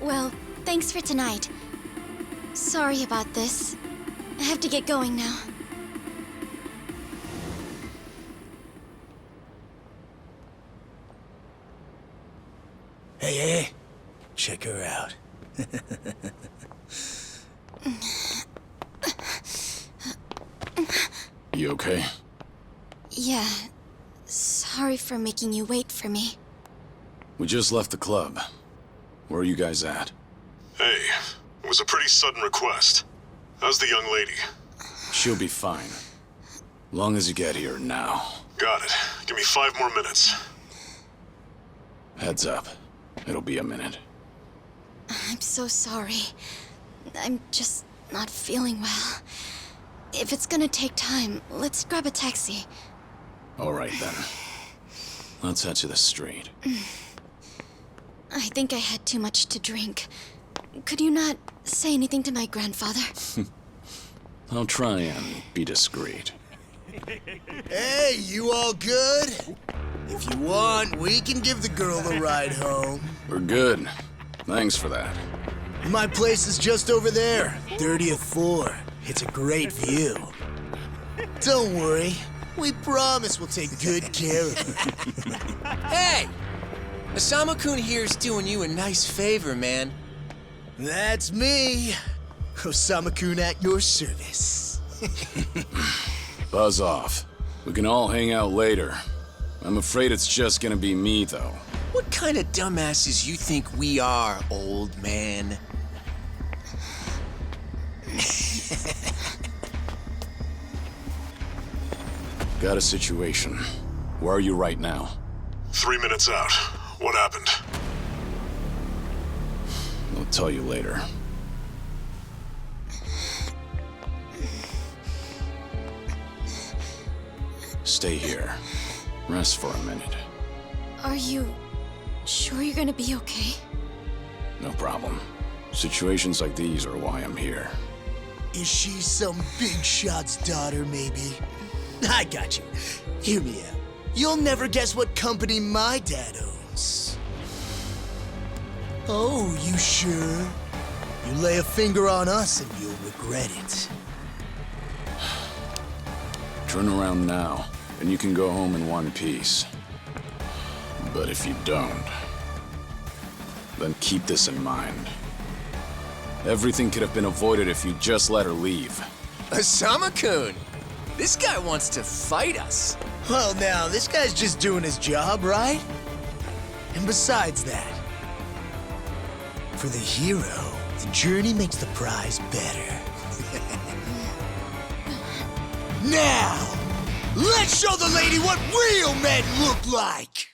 Well, thanks for tonight. Sorry about this. I have to get going now. Hey, check her out. You okay? Yeah. Sorry for making you wait for me. We just left the club. Where are you guys at? Hey, it was a pretty sudden request. How's the young lady? She'll be fine. Long as you get here now. Got it. Give me 5 more minutes. Heads up. It'll be a minute. I'm so sorry. I'm just not feeling well. If it's gonna take time, let's grab a taxi. All right, then. Let's head to the street. I think I had too much to drink. Could you not say anything to my grandfather? I'll try and be discreet. Hey, you all good? If you want, we can give the girl a ride home. We're good. Thanks for that. My place is just over there, 30th floor. It's a great view. Don't worry, we promise we'll take good care of her. Hey! Osamu-kun here's doing you a nice favor, man. That's me. Osamu-kun at your service. Buzz off. We can all hang out later. I'm afraid it's just gonna be me, though. What kind of dumbasses you think we are, old man? Got a situation. Where are you right now? 3 minutes out. What happened? I'll tell you later. Stay here. Rest for a minute. Are you sure you're gonna be okay? No problem. Situations like these are why I'm here. Is she some big shot's daughter, maybe? I got you. Hear me out. You'll never guess what company my dad owns. Oh, you sure? You lay a finger on us and you'll regret it. Turn around now, and you can go home in one piece. But if you don't, then keep this in mind. Everything could have been avoided if you just let her leave. Osamu-kun! This guy wants to fight us. Well, now, this guy's just doing his job, right? And besides that, for the hero, the journey makes the prize better. Now, let's show the lady what real men look like!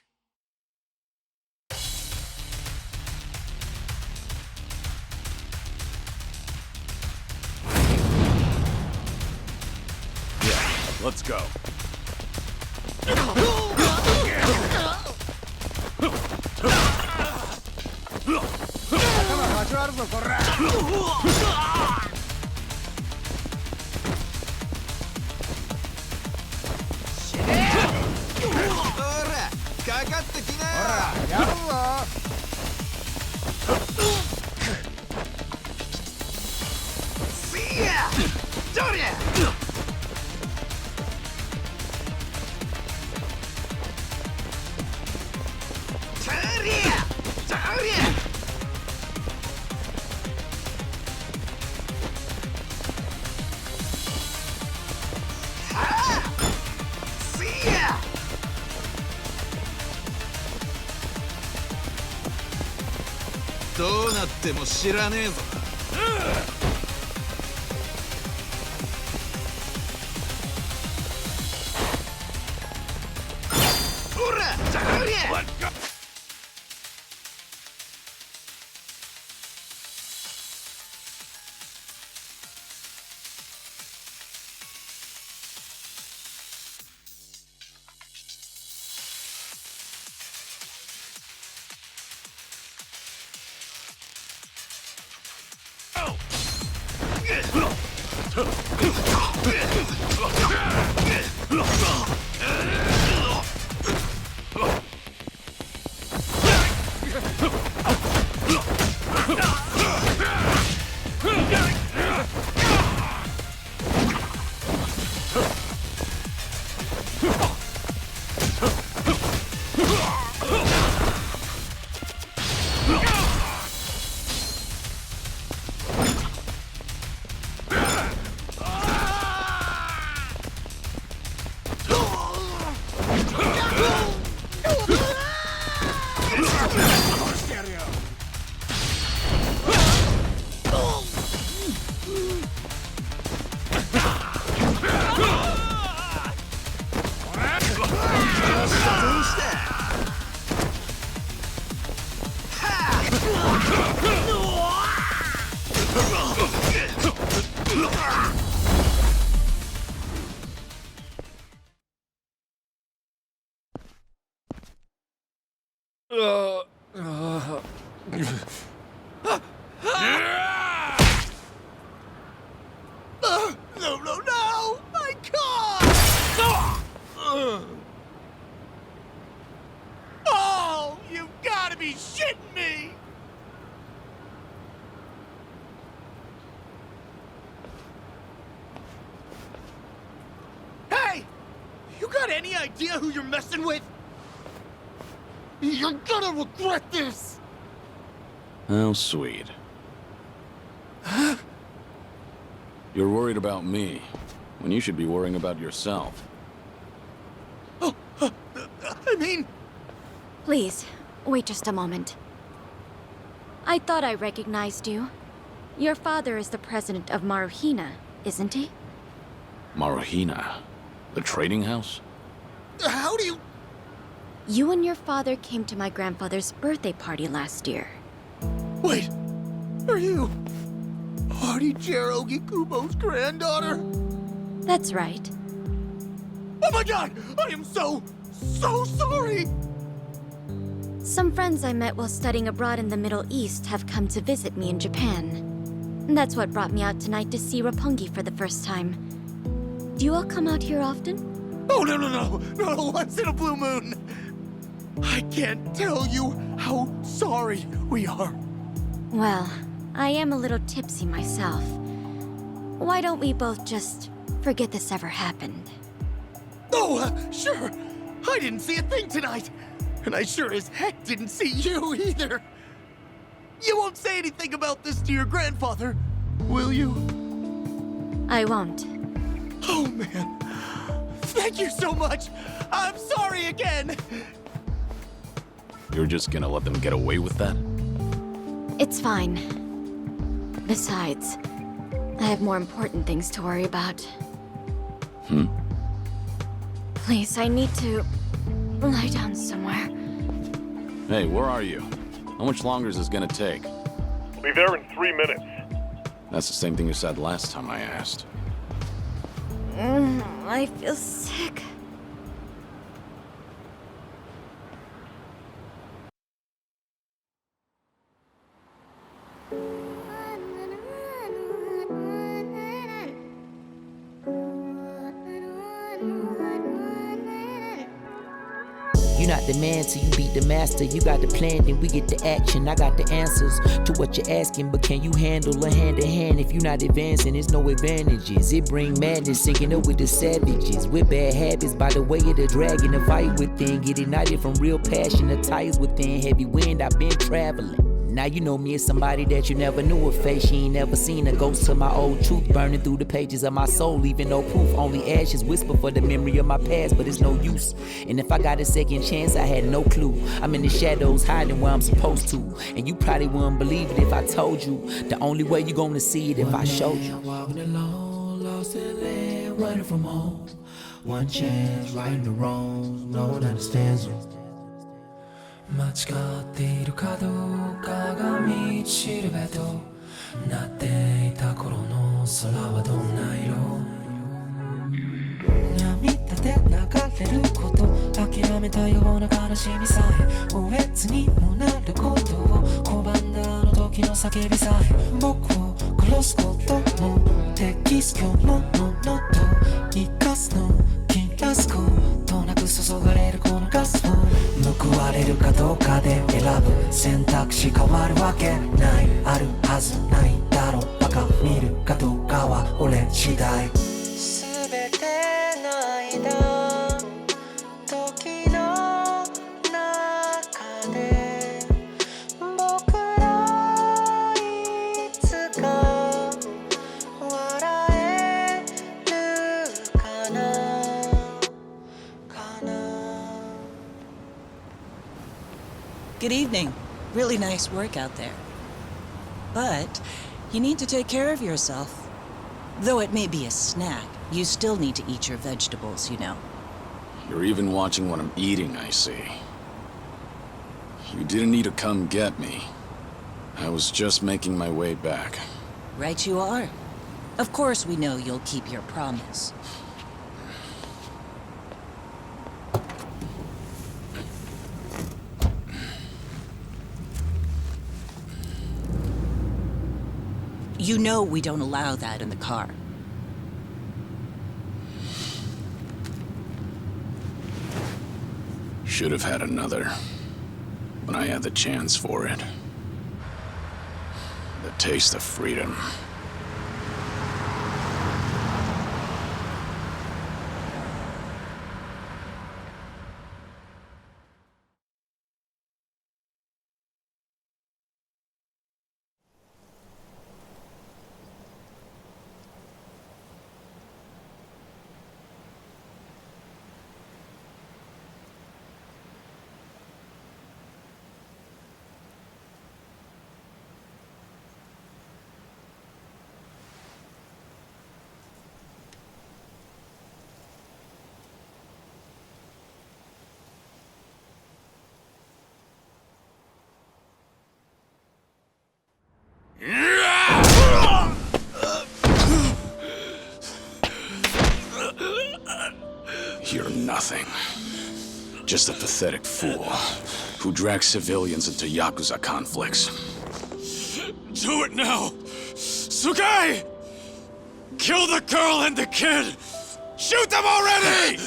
Let's go.どうなっても知らねえぞ。ほら、じゃありゃ。No, no, no! My car! Oh, you've got to be shitting me! Hey! You got any idea who you're messing with? You're gonna regret this! How sweet. You're worried about me, when you should be worrying about yourself. I mean... Please, wait just a moment. I thought I recognized you. Your father is the president of Maruhina, isn't he? Maruhina? The trading house? How do you... You and your father came to my grandfather's birthday party last year. Wait, are you... Artie-Jiro Gikubo's granddaughter? That's right. Oh my god! I am so sorry! Some friends I met while studying abroad in the Middle East have come to visit me in Japan. That's what brought me out tonight to see Roppongi for the first time. Do you all come out here often? Oh, no, once in a blue moon! I can't tell you how sorry we are. Well, I am a little tipsy myself. Why don't we both just forget this ever happened? Oh, sure. I didn't see a thing tonight. And I sure as heck didn't see you either. You won't say anything about this to your grandfather, will you? I won't. Oh, man. Thank you so much. I'm sorry again. You're just gonna let them get away with that? It's fine. Besides, I have more important things to worry about. Please, I need to lie down somewhere. Hey, where are you? How much longer is this gonna take? We'll be there in 3 minutes. That's the same thing you said last time I asked. I feel sick. You're not the man till you beat the master. You got the plan, then we get the action. I got the answers to what you're asking, but can you handle a hand to hand? If you're not advancing, there's no advantages. It bring madness, sinking up with the savages. With bad habits, by the way of the dragon, the fight within. Get ignited from real passion, the tires within. Heavy wind, I've been traveling. Now you know me as somebody that you never knew a face. She ain't never seen a ghost to my old truth. Burning through the pages of my soul, leaving no proof. Only ashes whisper for the memory of my past, but it's no use. And if I got a second chance, I had no clue. I'm in the shadows, hiding where I'm supposed to. And you probably wouldn't believe it if I told you. The only way you're gonna see it if I showed you. Walking alone, lost in land, running from home. One chance, righting the wrongs, no one understands you. 間違っているかどうかが道しるべとなっていた頃の空はどんな色涙で流れること諦めたような悲しみさえおえつにもなることを拒んだあの時の叫びさえ僕を殺すことも適す今日のものと生かすの切らすことなく注がれるこのガスを報われるかどうかで選ぶ選択肢変わるわけないあるはずないだろうバカ見るかどうかは俺次第全ての間時の中で僕らいつか笑えるかな Good evening. Really nice work out there. But you need to take care of yourself. Though it may be a snack, you still need to eat your vegetables, you know. You're even watching what I'm eating, I see. You didn't need to come get me. I was just making my way back. Right you are. Of course we know you'll keep your promise. You know we don't allow that in the car. Should have had another, when I had the chance for it. The taste of freedom. You're nothing. Just a pathetic fool who drags civilians into Yakuza conflicts. Do it now! Sugai! Kill the girl and the kid! Shoot them already!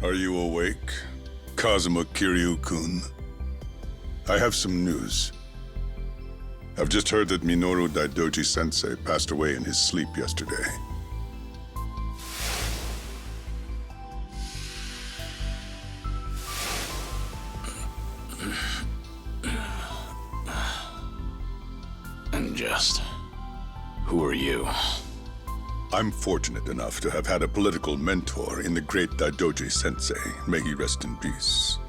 Are you awake, Kazuma Kiryu-kun? I have some news. I've just heard that Minoru Daidoji-sensei passed away in his sleep yesterday. And just... who are you? I'm fortunate enough to have had a political mentor in the great Daidoji-sensei. May he rest in peace.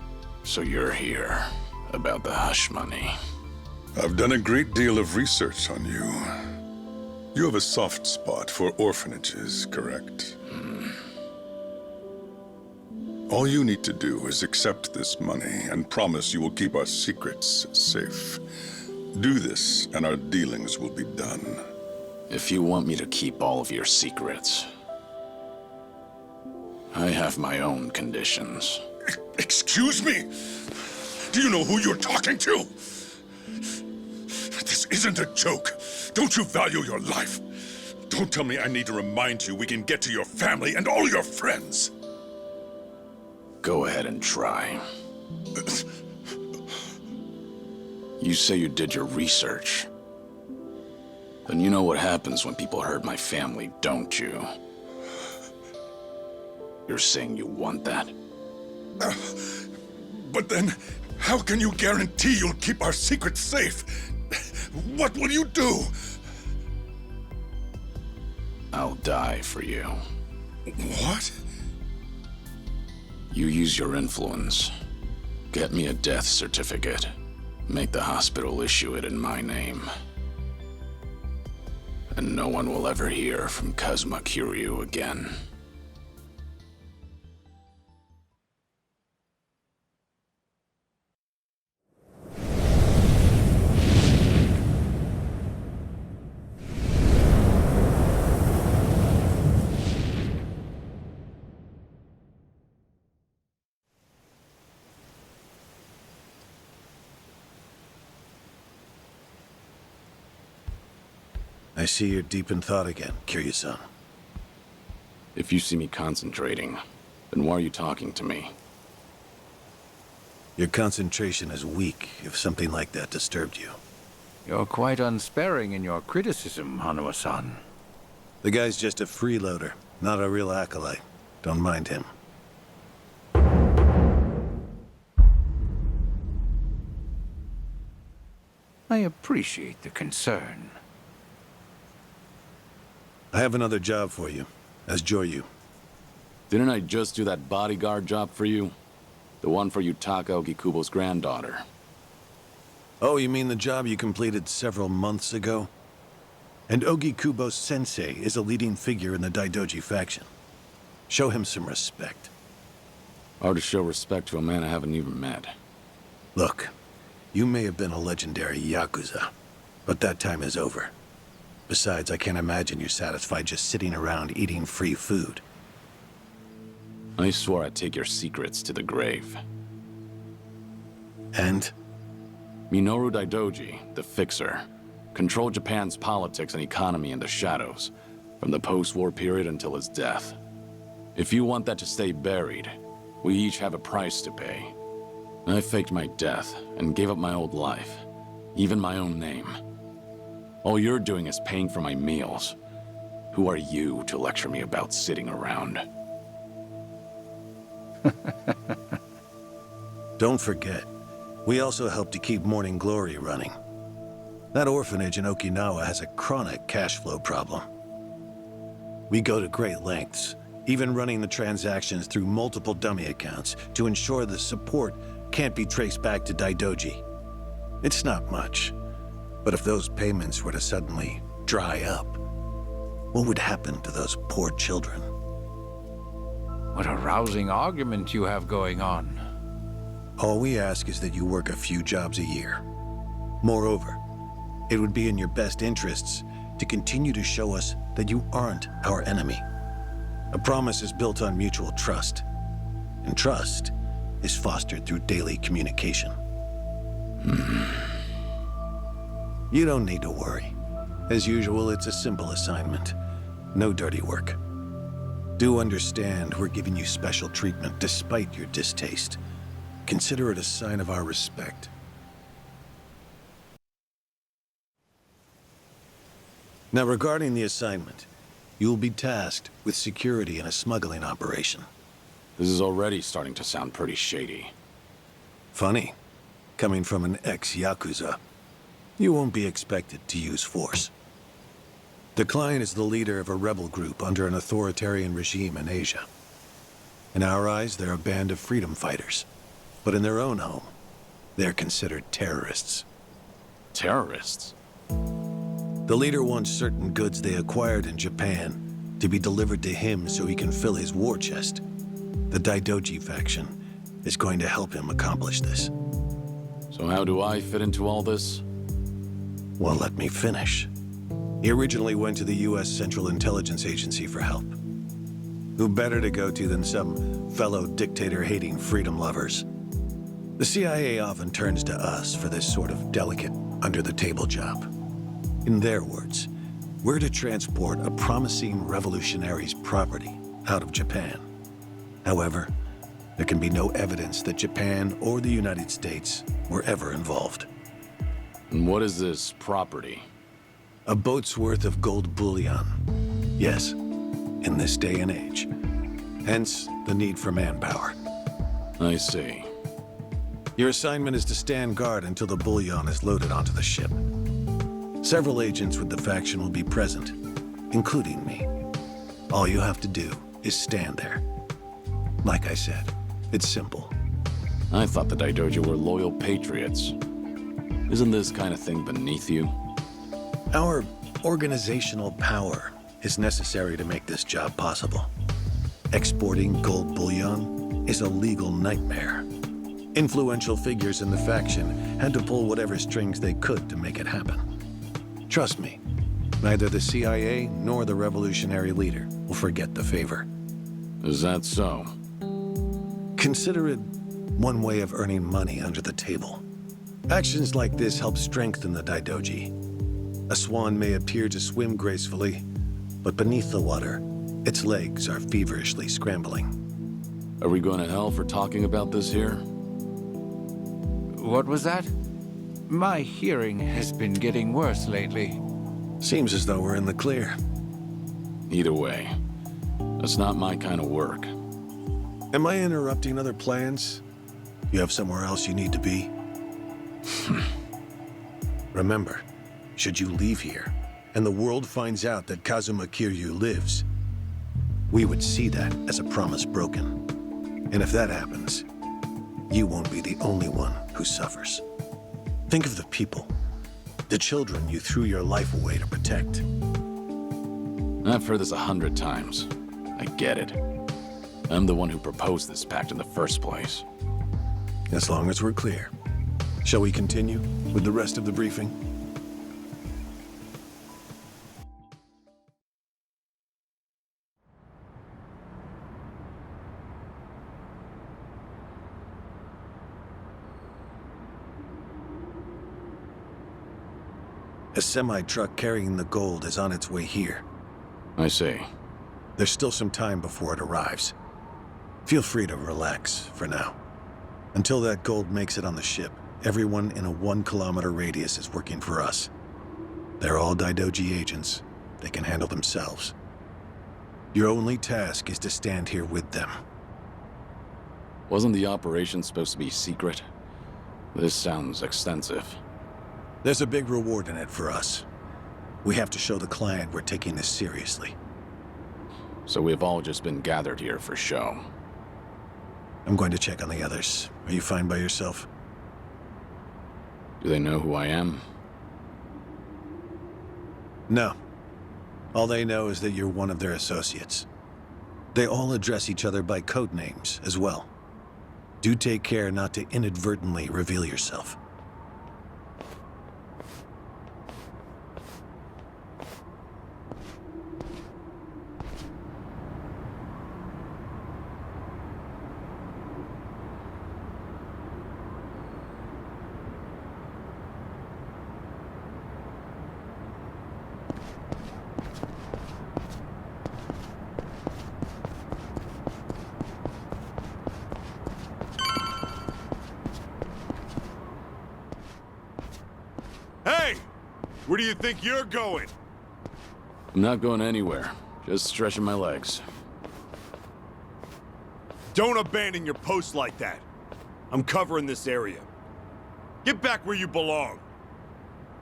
So you're here about the hush money. I've done a great deal of research on you. You have a soft spot for orphanages, correct? All you need to do is accept this money and promise you will keep our secrets safe. Do this, and our dealings will be done. If you want me to keep all of your secrets, I have my own conditions. Excuse me? Do you know who you're talking to? This isn't a joke. Don't you value your life? Don't tell me I need to remind you we can get to your family and all your friends. Go ahead and try. You say you did your research. Then you know what happens when people hurt my family, don't you? You're saying you want that? But then, how can you guarantee you'll keep our secrets safe? What will you do? I'll die for you. What? You use your influence. Get me a death certificate. Make the hospital issue it in my name. And no one will ever hear from Kazuma Kiryu again. I see you're deep in thought again, Kiryu-san. If you see me concentrating, then why are you talking to me? Your concentration is weak if something like that disturbed you. You're quite unsparing in your criticism, Hanuma-san. The guy's just a freeloader, not a real acolyte. Don't mind him. I appreciate the concern. I have another job for you, as Joryu. Didn't I just do that bodyguard job for you? The one for Yutaka Ogikubo's granddaughter. Oh, you mean the job you completed several months ago? And Ogikubo Sensei is a leading figure in the Daidoji faction. Show him some respect. Hard to show respect to a man I haven't even met. Look, you may have been a legendary Yakuza, but that time is over. Besides, I can't imagine you're satisfied just sitting around eating free food. I swore I'd take your secrets to the grave. And? Minoru Daidoji, the Fixer, controlled Japan's politics and economy in the shadows, from the post-war period until his death. If you want that to stay buried, we each have a price to pay. I faked my death and gave up my old life, even my own name. All you're doing is paying for my meals. Who are you to lecture me about sitting around? Don't forget, we also help to keep Morning Glory running. That orphanage in Okinawa has a chronic cash flow problem. We go to great lengths, even running the transactions through multiple dummy accounts to ensure the support can't be traced back to Daidoji. It's not much, but if those payments were to suddenly dry up, what would happen to those poor children? What a rousing argument you have going on. All we ask is that you work a few jobs a year. Moreover, it would be in your best interests to continue to show us that you aren't our enemy. A promise is built on mutual trust, and trust is fostered through daily communication. You don't need to worry. As usual, it's a simple assignment. No dirty work. Do understand we're giving you special treatment despite your distaste. Consider it a sign of our respect. Now, regarding the assignment, you'll be tasked with security in a smuggling operation. This is already starting to sound pretty shady. Funny, coming from an ex-Yakuza. You won't be expected to use force. The client is the leader of a rebel group under an authoritarian regime in Asia. In our eyes, they're a band of freedom fighters. But in their own home, they're considered terrorists. Terrorists? The leader wants certain goods they acquired in Japan to be delivered to him so he can fill his war chest. The Daidoji faction is going to help him accomplish this. So how do I fit into all this? Well, let me finish. He originally went to the U.S. Central Intelligence Agency for help. Who better to go to than some fellow dictator-hating freedom lovers? The CIA often turns to us for this sort of delicate, under-the-table job. In their words, we're to transport a promising revolutionary's property out of Japan. However, there can be no evidence that Japan or the United States were ever involved. And what is this property? A boat's worth of gold bullion. Yes, in this day and age. Hence, the need for manpower. I see. Your assignment is to stand guard until the bullion is loaded onto the ship. Several agents with the faction will be present, including me. All you have to do is stand there. Like I said, it's simple. I thought the Daidoji were loyal patriots. Isn't this kind of thing beneath you? Our organizational power is necessary to make this job possible. Exporting gold bullion is a legal nightmare. Influential figures in the faction had to pull whatever strings they could to make it happen. Trust me, neither the CIA nor the revolutionary leader will forget the favor. Is that so? Consider it one way of earning money under the table. Actions like this help strengthen the Daidoji. A swan may appear to swim gracefully, but beneath the water, its legs are feverishly scrambling. Are we going to hell for talking about this here? What was that? My hearing has been getting worse lately. Seems as though we're in the clear. Either way, that's not my kind of work. Am I interrupting other plans? You have somewhere else you need to be? Remember, should you leave here, and the world finds out that Kazuma Kiryu lives, we would see that as a promise broken. And if that happens, you won't be the only one who suffers. Think of the people, the children you threw your life away to protect. I've heard this 100 times. I get it. I'm the one who proposed this pact in the first place. As long as we're clear. Shall we continue with the rest of the briefing? A semi-truck carrying the gold is on its way here. I see. There's still some time before it arrives. Feel free to relax for now. Until that gold makes it on the ship, everyone in a 1-kilometer radius is working for us. They're all Daidoji agents. They can handle themselves. Your only task is to stand here with them. Wasn't the operation supposed to be secret? This sounds extensive. There's a big reward in it for us. We have to show the client we're taking this seriously. So we've all just been gathered here for show. I'm going to check on the others. Are you fine by yourself? Do they know who I am? No. All they know is that you're one of their associates. They all address each other by code names as well. Do take care not to inadvertently reveal yourself. Hey! Where do you think you're going? I'm not going anywhere. Just stretching my legs. Don't abandon your post like that. I'm covering this area. Get back where you belong.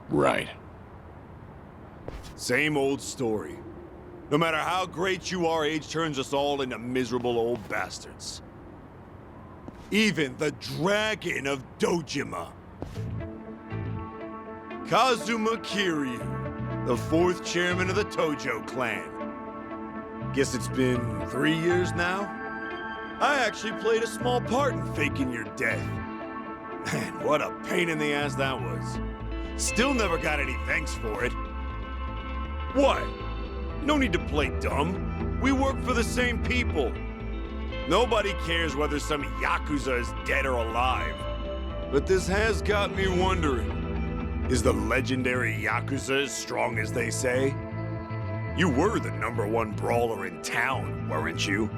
Right. Same old story. No matter how great you are, age turns us all into miserable old bastards. Even the Dragon of Dojima. Kazuma Kiryu, the 4th chairman of the Tojo Clan. Guess it's been 3 years now? I actually played a small part in faking your death. Man, what a pain in the ass that was. Still never got any thanks for it. What? No need to play dumb. We work for the same people. Nobody cares whether some Yakuza is dead or alive. But this has got me wondering. Is the legendary Yakuza as strong as they say? You were the #1 brawler in town, weren't you?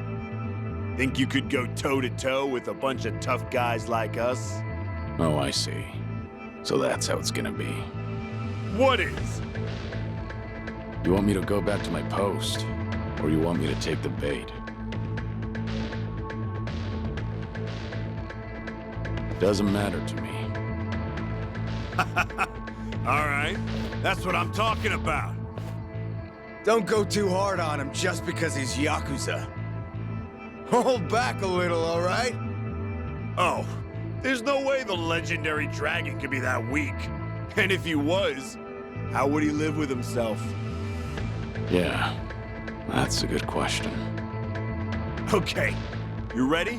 Think you could go toe-to-toe with a bunch of tough guys like us? Oh, I see. So that's how it's gonna be. What is? You want me to go back to my post? Or you want me to take the bait? Doesn't matter to me. All right, that's what I'm talking about. Don't go too hard on him just because he's Yakuza. Hold back a little, all right? Oh, there's no way the legendary dragon could be that weak. And if he was, how would he live with himself? Yeah, that's a good question. Okay, you ready?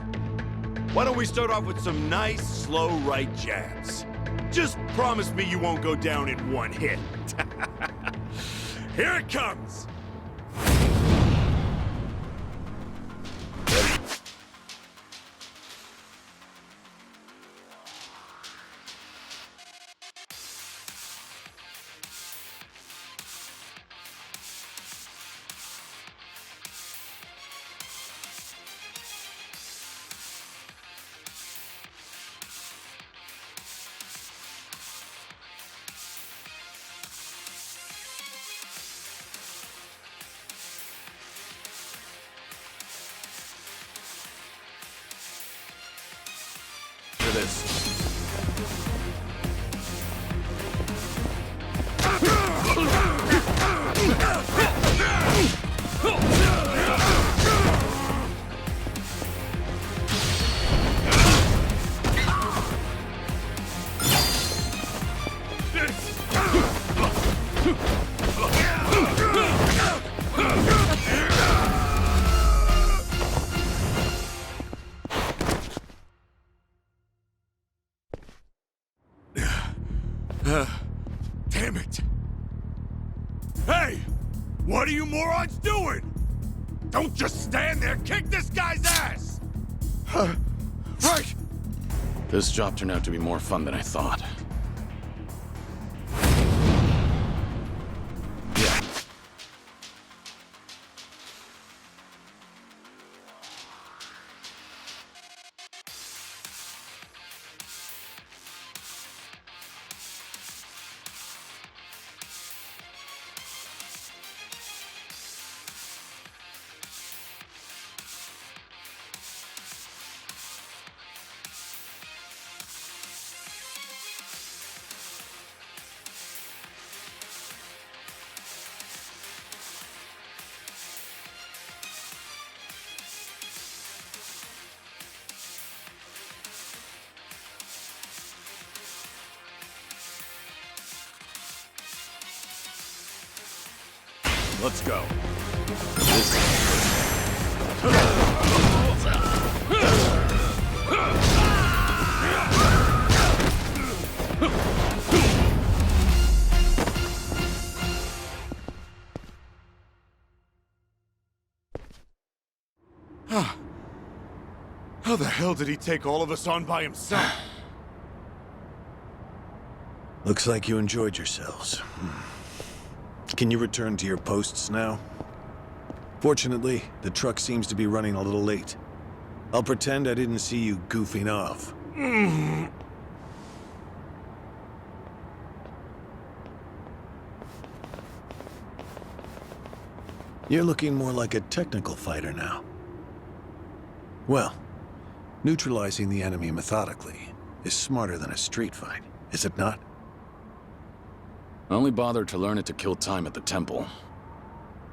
Why don't we start off with some nice, slow right jabs? Just promise me you won't go down in one hit. Here it comes! For this. Damn it! Hey! What are you morons doing? Don't just stand there, kick this guy's ass! Right! This job turned out to be more fun than I thought. Yeah. Let's go. How the hell did he take all of us on by himself? Looks like you enjoyed yourselves. Can you return to your posts now? Fortunately, the truck seems to be running a little late. I'll pretend I didn't see you goofing off. You're looking more like a technical fighter now. Well, neutralizing the enemy methodically is smarter than a street fight, is it not? I only bothered to learn it to kill time at the temple.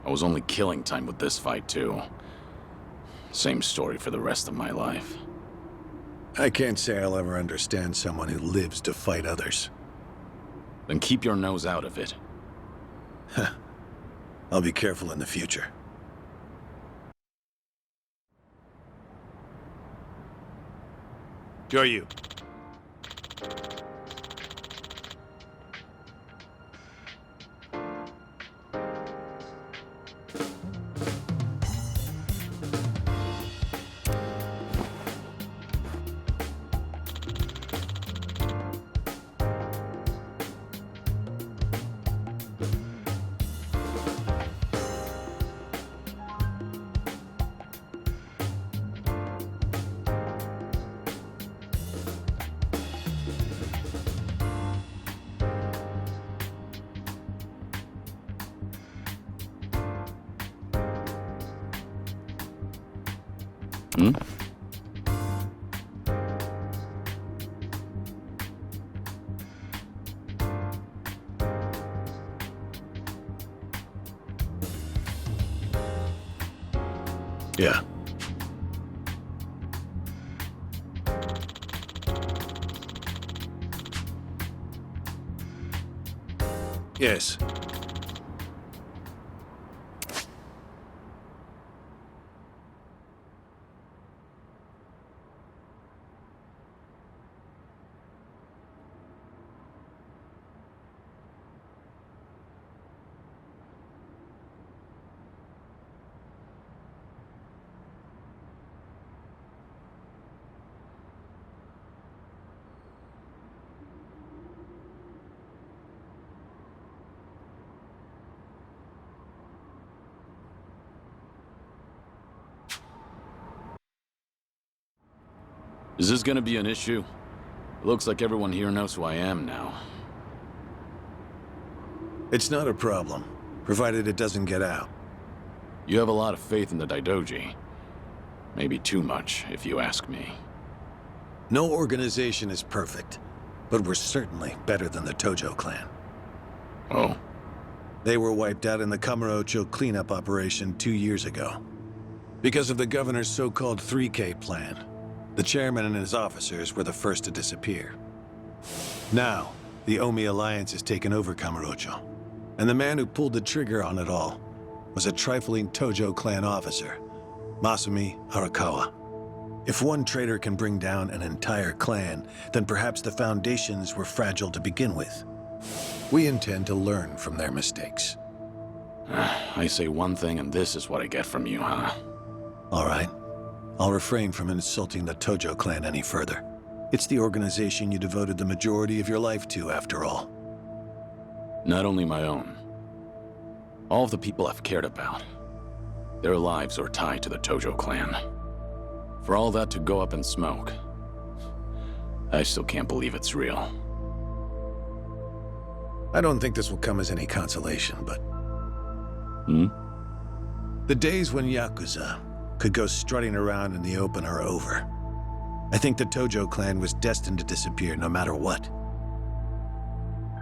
I was only killing time with this fight, too. Same story for the rest of my life. I can't say I'll ever understand someone who lives to fight others. Then keep your nose out of it. I'll be careful in the future. Go you. Hmm? Yeah. Yes. Is this gonna be an issue? It looks like everyone here knows who I am now. It's not a problem, provided it doesn't get out. You have a lot of faith in the Daidoji. Maybe too much, if you ask me. No organization is perfect, but we're certainly better than the Tojo Clan. Oh? They were wiped out in the Kamurocho cleanup operation 2 years ago. Because of the governor's so-called 3K plan, the chairman and his officers were the first to disappear. Now, the Omi Alliance has taken over Kamurocho, and the man who pulled the trigger on it all was a trifling Tojo Clan officer, Masumi Arakawa. If one traitor can bring down an entire clan, then perhaps the foundations were fragile to begin with. We intend to learn from their mistakes. I say one thing and this is what I get from you, huh? All right. I'll refrain from insulting the Tojo Clan any further. It's the organization you devoted the majority of your life to, after all. Not only my own. All of the people I've cared about. Their lives are tied to the Tojo Clan. For all that to go up in smoke, I still can't believe it's real. I don't think this will come as any consolation, but... The days when Yakuza could go strutting around in the open are over. I think the Tojo Clan was destined to disappear no matter what.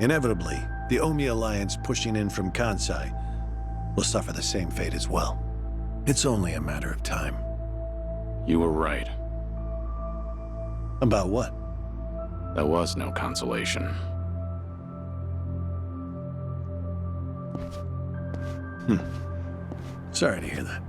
Inevitably, the Omi Alliance pushing in from Kansai will suffer the same fate as well. It's only a matter of time. You were right. About what? That was no consolation. Sorry to hear that.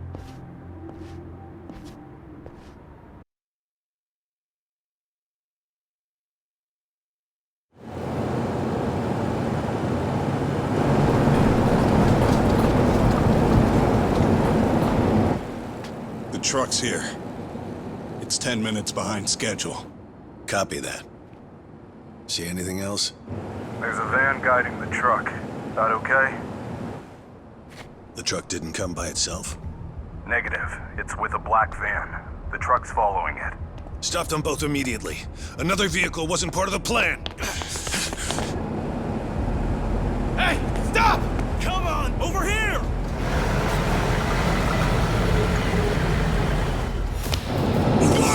The truck's here. It's 10 minutes behind schedule. Copy that. See anything else? There's a van guiding the truck. That okay? The truck didn't come by itself? Negative. It's with a black van. The truck's following it. Stop them both immediately. Another vehicle wasn't part of the plan. Hey, stop! Come on, over here!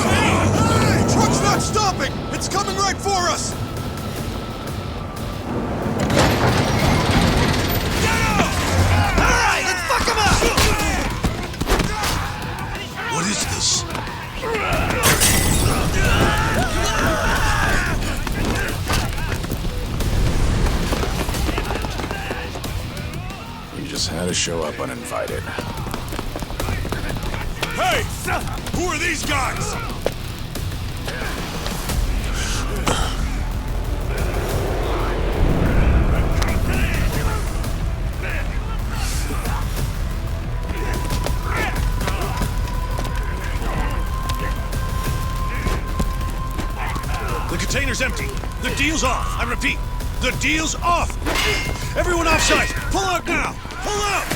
Hey! Truck's not stopping! It's coming right for us! What is this? You just had to show up uninvited. Hey! Who are these guys? The container's empty. The deal's off. I repeat, the deal's off. Everyone offside. Pull out now. Pull out.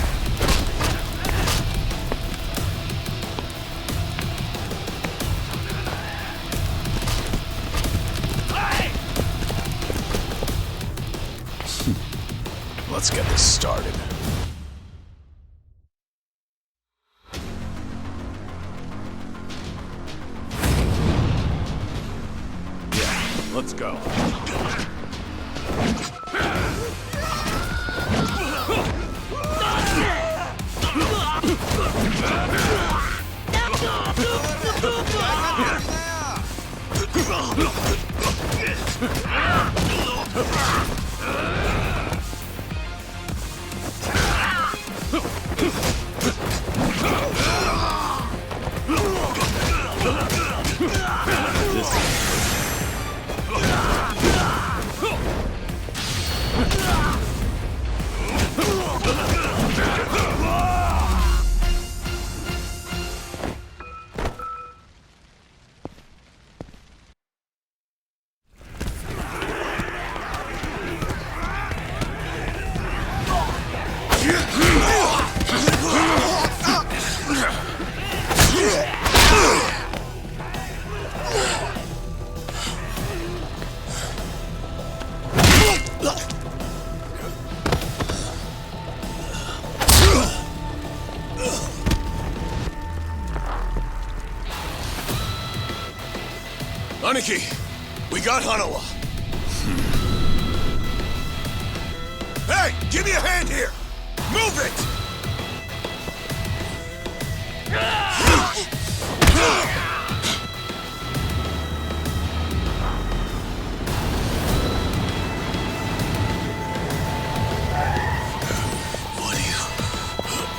Let's get this started. Yeah, let's go. Aniki, we got Hanawa. Hey, give me a hand here. Move it. What are you?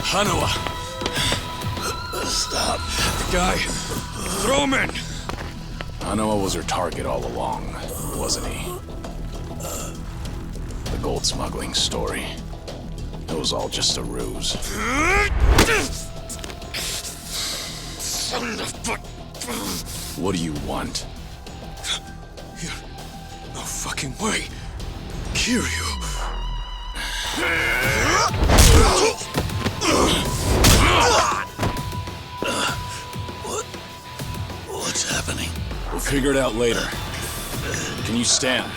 Hanawa. Stop. The guy. Throw him in. Hanawa was her target all along, wasn't he? the gold smuggling story. It was all just a ruse. Son of a... What do you want? No fucking way. Kiryu. What's happening? We'll figure it out later. Can you stand?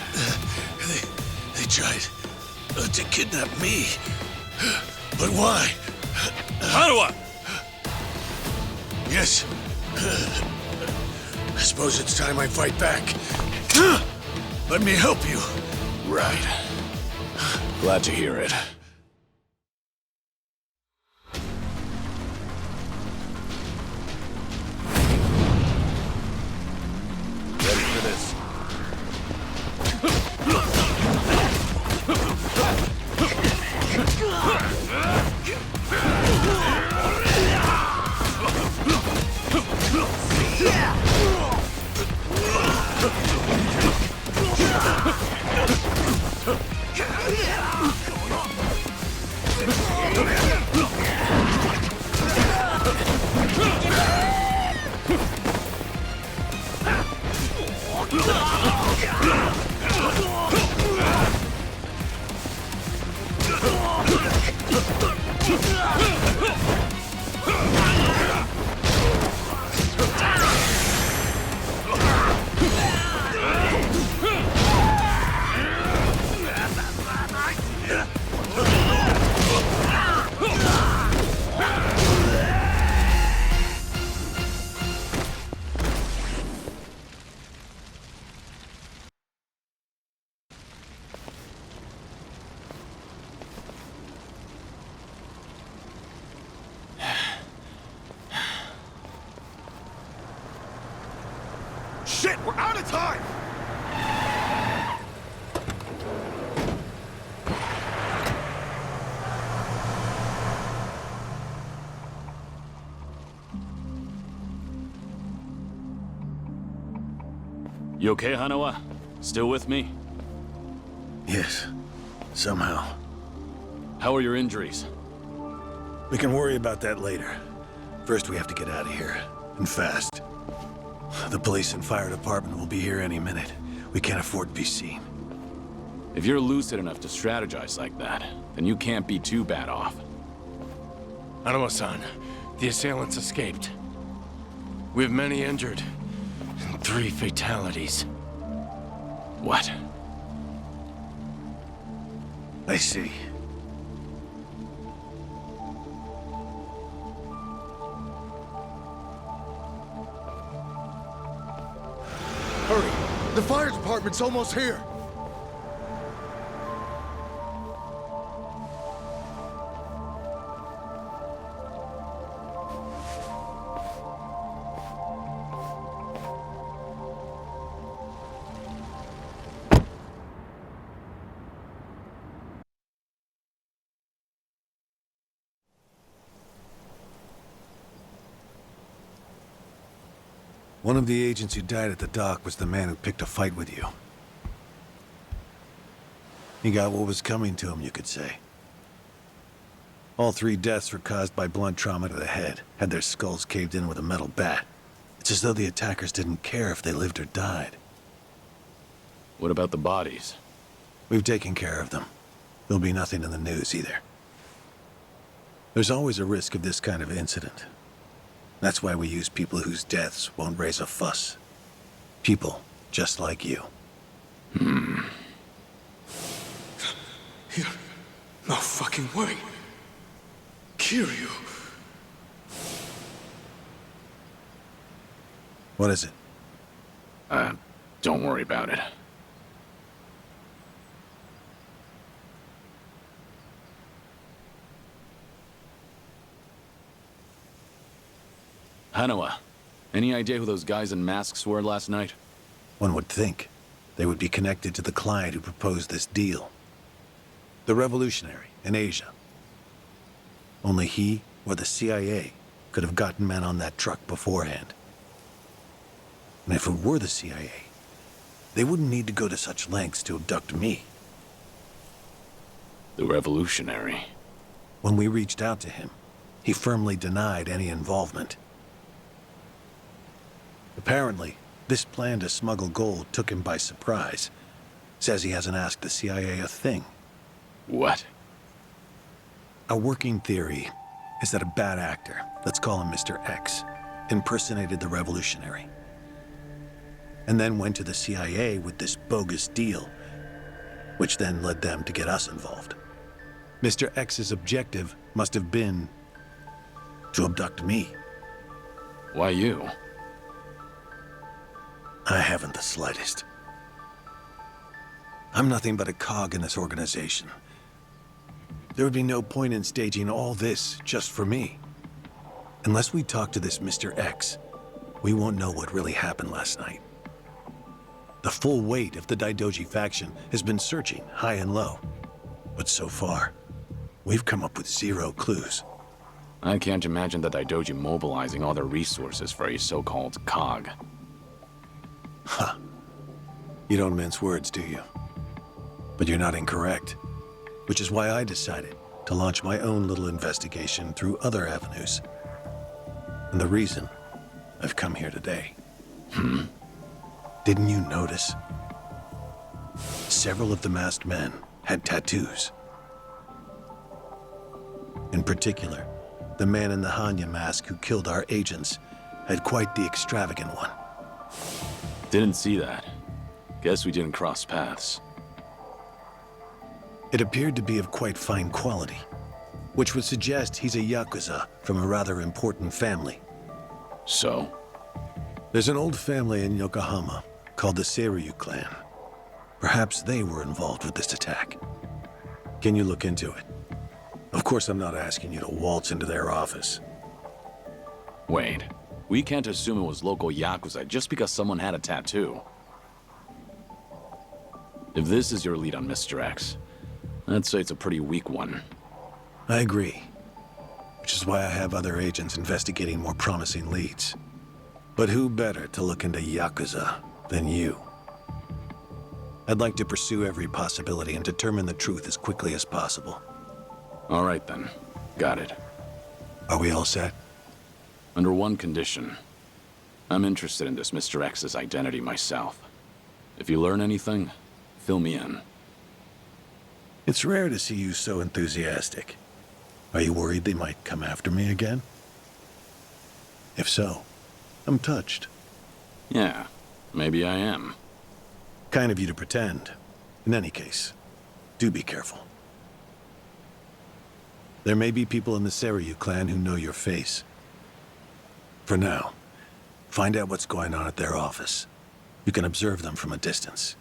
They tried to kidnap me. But why? Hanawa! Yes. I suppose it's time I fight back. Let me help you. Right. Glad to hear it. Ready for this? Shit, we're out of time! You okay, Hanawa? Still with me? Yes. Somehow. How are your injuries? We can worry about that later. First, we have to get out of here. And fast. The police and fire department will be here any minute. We can't afford to be seen. If you're lucid enough to strategize like that, then you can't be too bad off. Hanawa-san, the assailants escaped. We have many injured, and 3 fatalities. What? I see. Hurry! The fire department's almost here! One of the agents who died at the dock was the man who picked a fight with you. He got what was coming to him, you could say. All 3 deaths were caused by blunt trauma to the head, had their skulls caved in with a metal bat. It's as though the attackers didn't care if they lived or died. What about the bodies? We've taken care of them. There'll be nothing in the news either. There's always a risk of this kind of incident. That's why we use people whose deaths won't raise a fuss. People just like you. Here. No fucking way. Kiryu. What is it? Don't worry about it. Hanawa, any idea who those guys in masks were last night? One would think they would be connected to the client who proposed this deal. The revolutionary in Asia. Only he or the CIA could have gotten men on that truck beforehand. And if it were the CIA, they wouldn't need to go to such lengths to abduct me. The revolutionary. When we reached out to him, he firmly denied any involvement. Apparently, this plan to smuggle gold took him by surprise. Says he hasn't asked the CIA a thing. What? A working theory is that a bad actor, let's call him Mr. X, impersonated the revolutionary. And then went to the CIA with this bogus deal, which then led them to get us involved. Mr. X's objective must have been to abduct me. Why you? I haven't the slightest. I'm nothing but a cog in this organization. There would be no point in staging all this just for me. Unless we talk to this Mr. X, we won't know what really happened last night. The full weight of the Daidoji faction has been searching high and low. But so far, we've come up with 0 clues. I can't imagine the Daidoji mobilizing all their resources for a so-called cog. Huh. You don't mince words, do you? But you're not incorrect. Which is why I decided to launch my own little investigation through other avenues. And the reason I've come here today. Didn't you notice? Several of the masked men had tattoos. In particular, the man in the Hanya mask who killed our agents had quite the extravagant one. Didn't see that. Guess we didn't cross paths. It appeared to be of quite fine quality, which would suggest he's a Yakuza from a rather important family. So? There's an old family in Yokohama called the Seiryu Clan. Perhaps they were involved with this attack. Can you look into it? Of course, I'm not asking you to waltz into their office. Wait, we can't assume it was local Yakuza just because someone had a tattoo. If this is your lead on Mr. X, I'd say it's a pretty weak one. I agree. Which is why I have other agents investigating more promising leads. But who better to look into Yakuza than you? I'd like to pursue every possibility and determine the truth as quickly as possible. All right then. Got it. Are we all set? Under one condition. I'm interested in this Mr. X's identity myself. If you learn anything, fill me in. It's rare to see you so enthusiastic. Are you worried they might come after me again? If so, I'm touched. Yeah, maybe I am. Kind of you to pretend. In any case, do be careful. There may be people in the Seiryu clan who know your face. For now, find out what's going on at their office. You can observe them from a distance.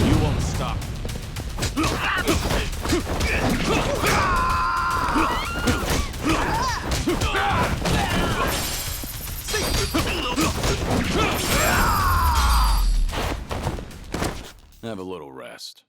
You won't stop. Have a little rest.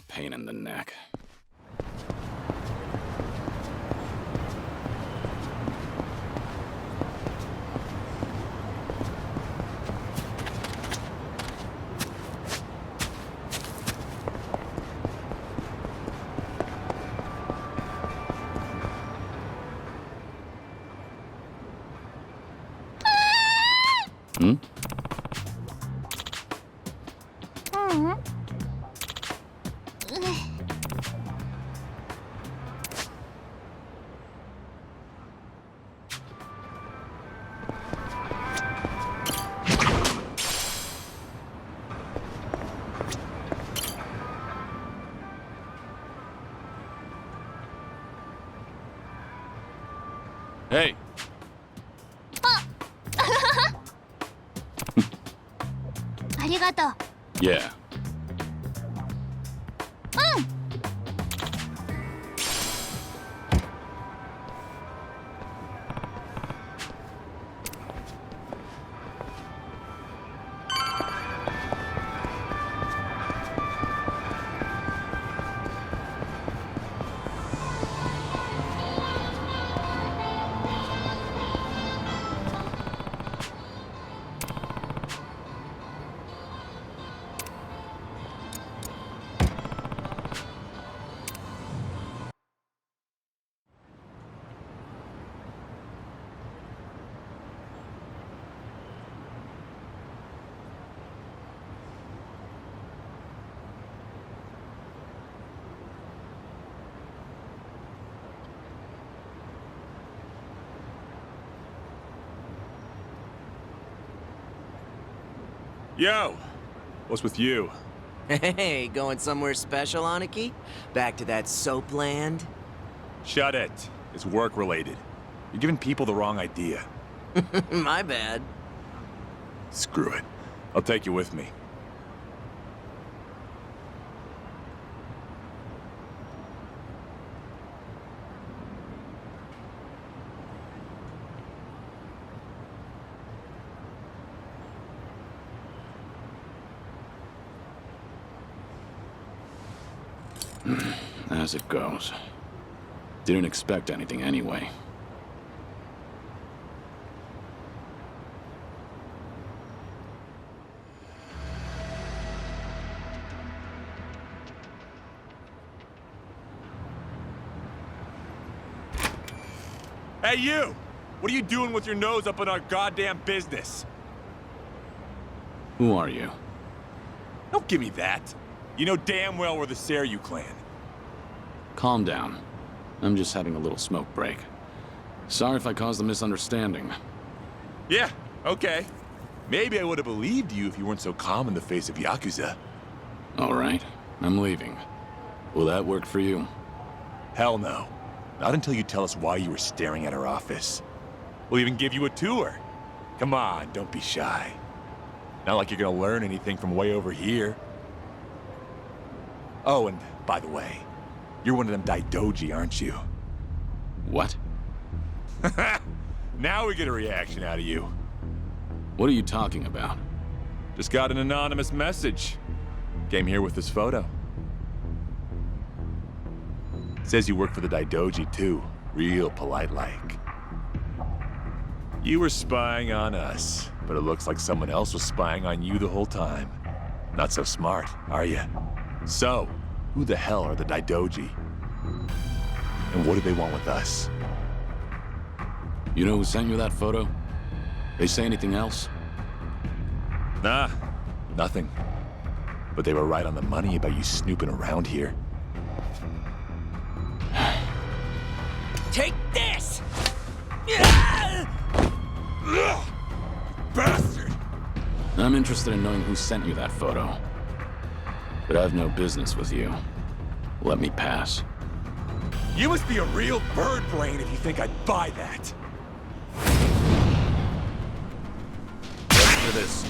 Pain in the neck. Hmm? ありがとう。 Yeah. うん。 Yo! What's with you? Hey, going somewhere special, Aniki? Back to that soap land? Shut it. It's work-related. You're giving people the wrong idea. My bad. Screw it. I'll take you with me. As it goes. Didn't expect anything anyway. Hey, you! What are you doing with your nose up in our goddamn business? Who are you? Don't give me that. You know damn well we're the Seiryu clan. Calm down. I'm just having a little smoke break. Sorry if I caused a misunderstanding. Yeah, okay. Maybe I would have believed you if you weren't so calm in the face of Yakuza. All right, I'm leaving. Will that work for you? Hell no. Not until you tell us why you were staring at our office. We'll even give you a tour. Come on, don't be shy. Not like you're gonna learn anything from way over here. Oh, and by the way, you're one of them Daidoji, aren't you? What? Now we get a reaction out of you. What are you talking about? Just got an anonymous message. Came here with this photo. Says you work for the Daidoji too. Real polite-like. You were spying on us, but it looks like someone else was spying on you the whole time. Not so smart, are you? So, who the hell are the Daidoji? And what do they want with us? You know who sent you that photo? They say anything else? Nah, nothing. But they were right on the money about you snooping around here. Take this! Bastard! I'm interested in knowing who sent you that photo. But I have no business with you. Let me pass. You must be a real bird brain if you think I'd buy that. After this.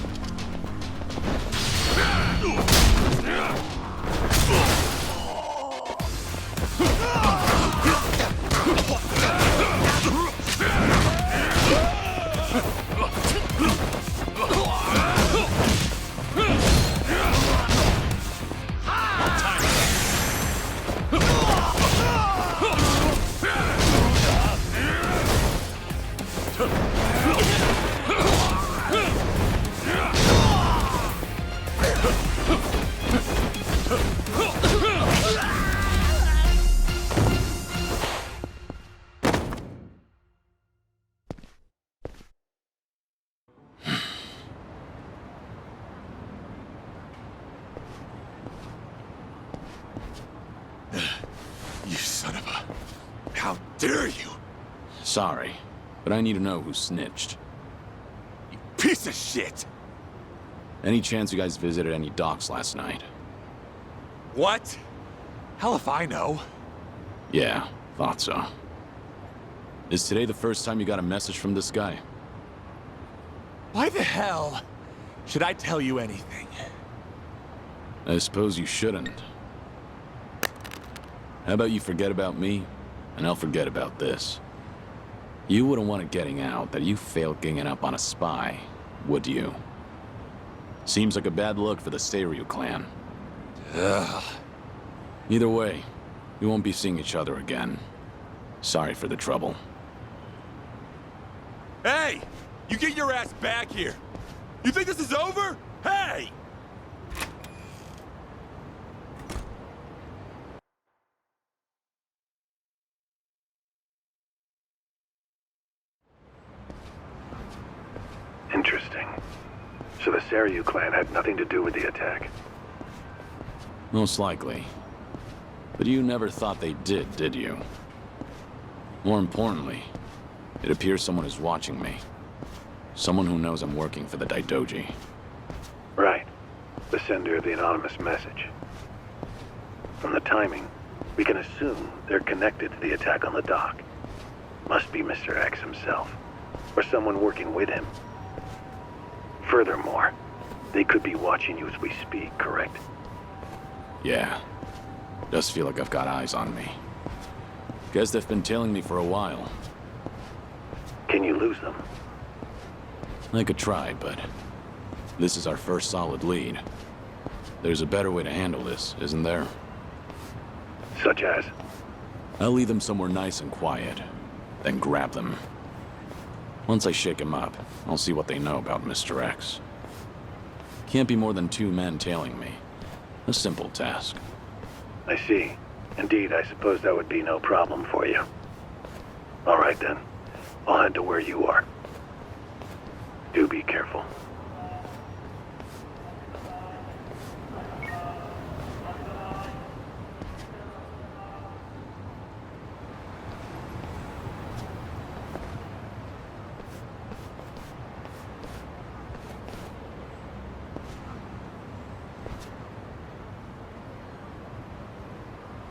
You son of a... How dare you? Sorry, but I need to know who snitched. You piece of shit! Any chance you guys visited any docks last night? What? Hell if I know. Yeah, thought so. Is today the first time you got a message from this guy? Why the hell should I tell you anything? I suppose you shouldn't. How about you forget about me, and I'll forget about this. You wouldn't want it getting out that you failed ganging up on a spy, would you? Seems like a bad look for the Seiryu clan. Ugh. Either way, we won't be seeing each other again. Sorry for the trouble. Hey! You get your ass back here! You think this is over? Hey! Interesting. So the Seiryu clan had nothing to do with the attack? Most likely. But you never thought they did you? More importantly, it appears someone is watching me. Someone who knows I'm working for the Daidoji. Right. The sender of the anonymous message. From the timing, we can assume they're connected to the attack on the dock. Must be Mr. X himself, or someone working with him. Furthermore, they could be watching you as we speak, correct? Yeah. Does feel like I've got eyes on me. Guess they've been tailing me for a while. Can you lose them? I could try, but this is our first solid lead. There's a better way to handle this, isn't there? Such as? I'll lead them somewhere nice and quiet, then grab them. Once I shake them up, I'll see what they know about Mr. X. Can't be more than 2 men tailing me. A simple task. I see. Indeed, I suppose that would be no problem for you. All right then. I'll head to where you are. Do be careful.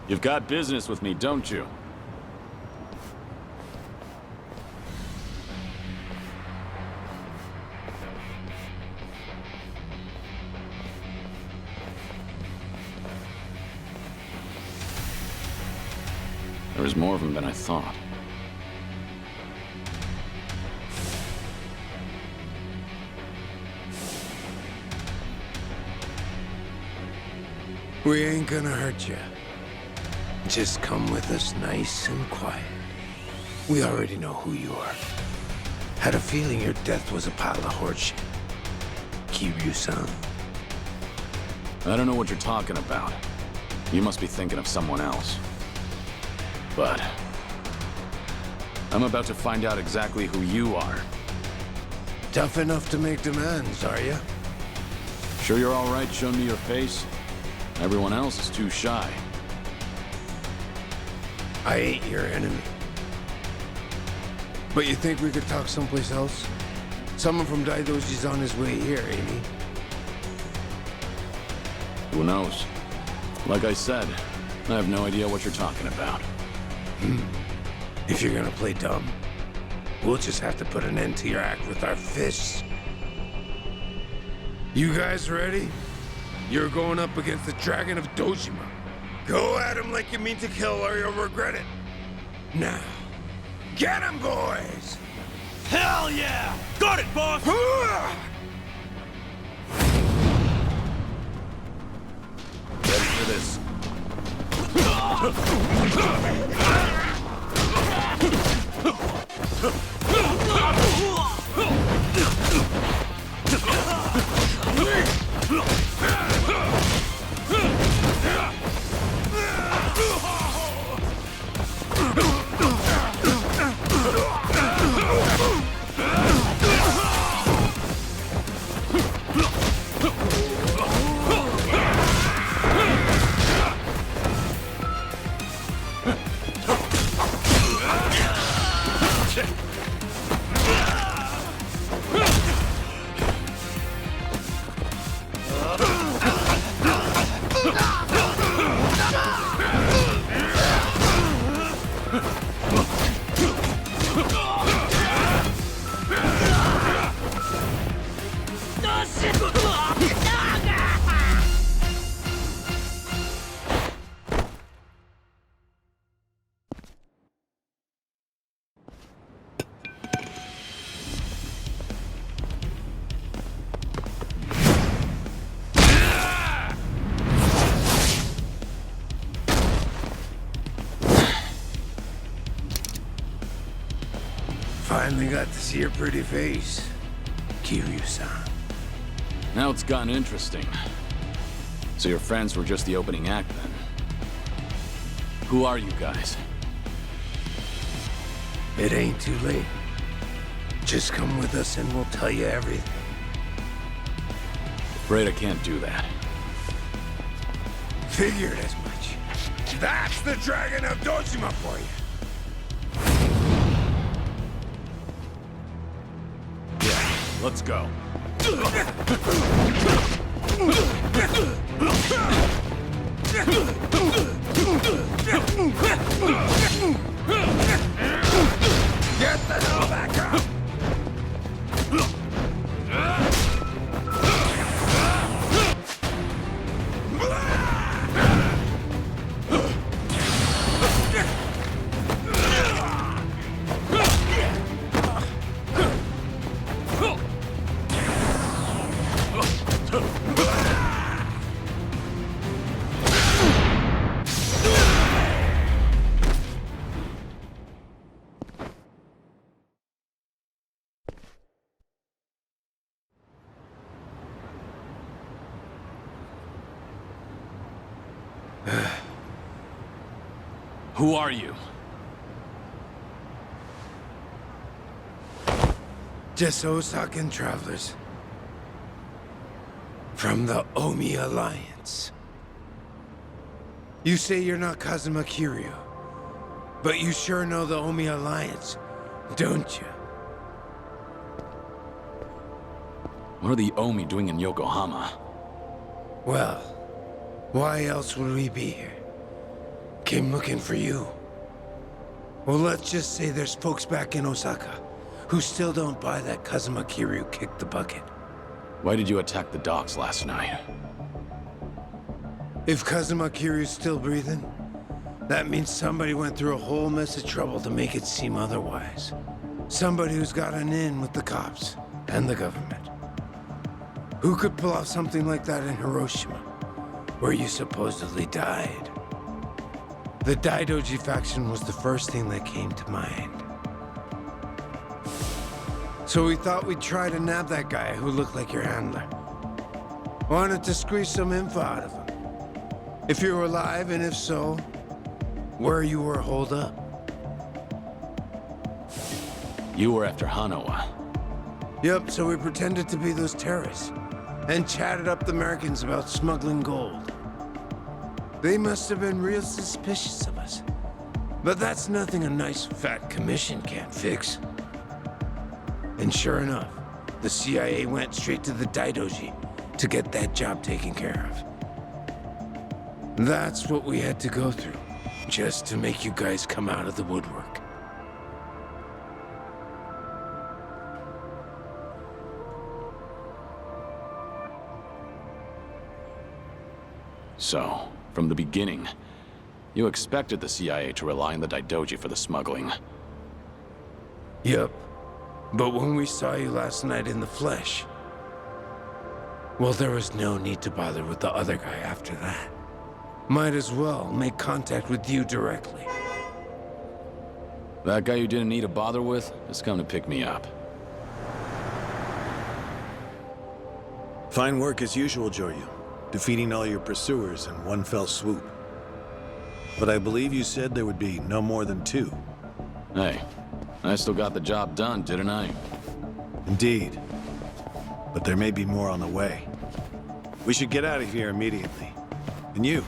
You've got business with me, don't you? There was more of them than I thought. We ain't gonna hurt you. Just come with us nice and quiet. We already know who you are. Had a feeling your death was a pile of horseshit. Kiryu-san. I don't know what you're talking about. You must be thinking of someone else. But I'm about to find out exactly who you are. Tough enough to make demands, are you? Sure you're all right showing me your face? Everyone else is too shy. I ain't your enemy. But you think we could talk someplace else? Someone from Daidoji's on his way here, ain't he? Who knows? Like I said, I have no idea what you're talking about. If you're gonna play dumb, we'll just have to put an end to your act with our fists. You guys ready? You're going up against the Dragon of Dojima. Go at him like you mean to kill or you'll regret it. Now, get him, boys! Hell yeah! Got it, boss! Ready for this? Finally got to see your pretty face, Kiryu-san. Now it's gotten interesting. So your friends were just the opening act then? Who are you guys? It ain't too late. Just come with us and we'll tell you everything. Afraid I can't do that. Figured as much. That's the Dragon of Dojima for you. Let's go. Get the hell back up! Who are you? Just Osakan travelers. From the Omi Alliance. You say you're not Kazuma Kiryu, but you sure know the Omi Alliance, don't you? What are the Omi doing in Yokohama? Well, why else would we be here? Came looking for you. Well, let's just say there's folks back in Osaka who still don't buy that Kazuma Kiryu kicked the bucket. Why did you attack the docks last night? If Kazuma Kiryu's still breathing, that means somebody went through a whole mess of trouble to make it seem otherwise. Somebody who's got an in with the cops and the government. Who could pull off something like that in Hiroshima, where you supposedly died? The Daidoji faction was the first thing that came to mind. So we thought we'd try to nab that guy who looked like your handler. Wanted to squeeze some info out of him. If you were alive, and if so, where you were holed up. You were after Hanawa. Yep, so we pretended to be those terrorists, and chatted up the Americans about smuggling gold. They must have been real suspicious of us. But that's nothing a nice fat commission can't fix. And sure enough, the CIA went straight to the Daidoji to get that job taken care of. That's what we had to go through, just to make you guys come out of the woodwork. So, from the beginning, you expected the CIA to rely on the Daidoji for the smuggling. Yep. But when we saw you last night in the flesh, well, there was no need to bother with the other guy after that. Might as well make contact with you directly. That guy you didn't need to bother with has come to pick me up. Fine work as usual, Joryu. Defeating all your pursuers in one fell swoop. But I believe you said there would be no more than 2. Hey, I still got the job done, didn't I? Indeed. But there may be more on the way. We should get out of here immediately. And you,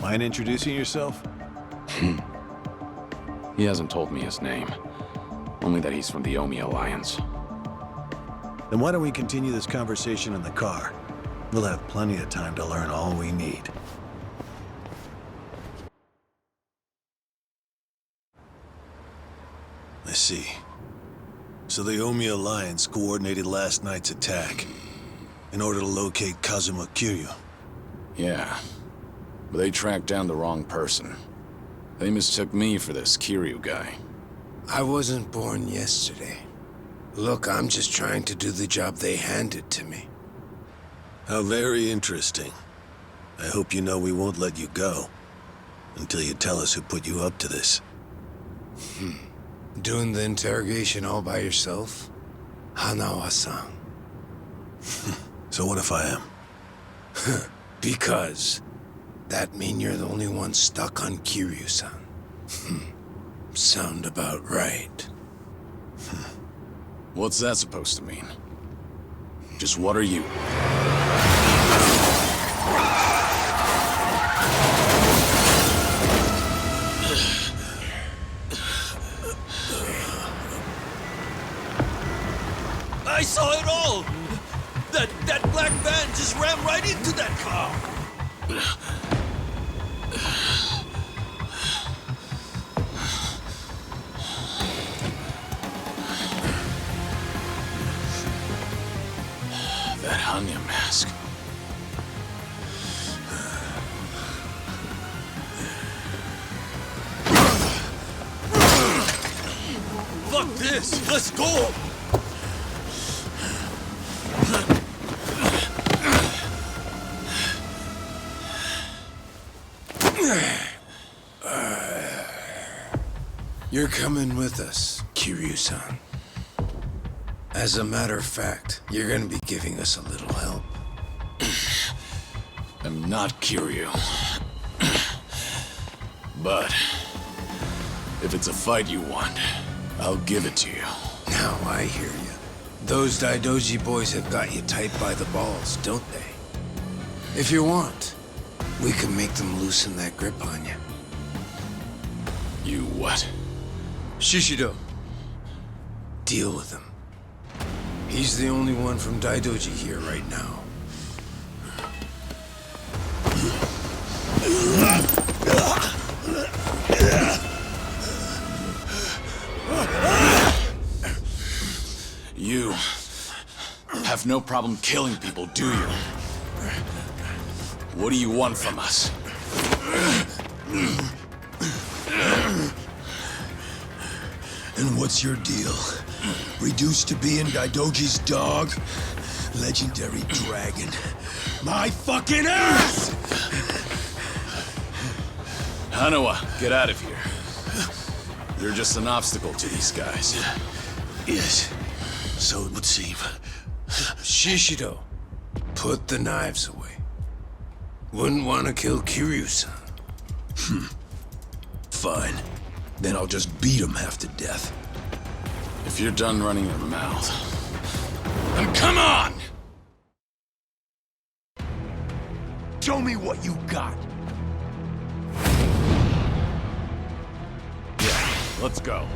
mind introducing yourself? He hasn't told me his name. Only that he's from the Omi Alliance. Then why don't we continue this conversation in the car? We'll have plenty of time to learn all we need. I see. So the Omi Alliance coordinated last night's attack in order to locate Kazuma Kiryu. Yeah, but they tracked down the wrong person. They mistook me for this Kiryu guy. I wasn't born yesterday. Look, I'm just trying to do the job they handed to me. How very interesting. I hope you know we won't let you go until you tell us who put you up to this. Doing the interrogation all by yourself? Hanawa-san. So what if I am? Because that mean you're the only one stuck on Kiryu-san. Sound about right. What's that supposed to mean? Just what are you? I saw it all! That black van just ran right into that car! That Hanya mask. Fuck this! Let's go! You're coming with us, Kiryu-san. As a matter of fact, you're gonna be giving us a little help. I'm not Kiryu. But if it's a fight you want, I'll give it to you. Now I hear you. Those Daidoji boys have got you tight by the balls, don't they? If you want, we can make them loosen that grip on you. You what? Shishido. Deal with him. He's the only one from Daidoji here right now. You have no problem killing people, do you? What do you want from us? And what's your deal? Reduced to being Daidoji's dog? Legendary dragon. My fucking ass! Hanawa, get out of here. You're just an obstacle to these guys. Yes, so it would seem. Shishido, put the knives away. Wouldn't want to kill Kiryu-san. Fine. Then I'll just beat him half to death. If you're done running your mouth, then come on! Show me what you got. Yeah, let's go.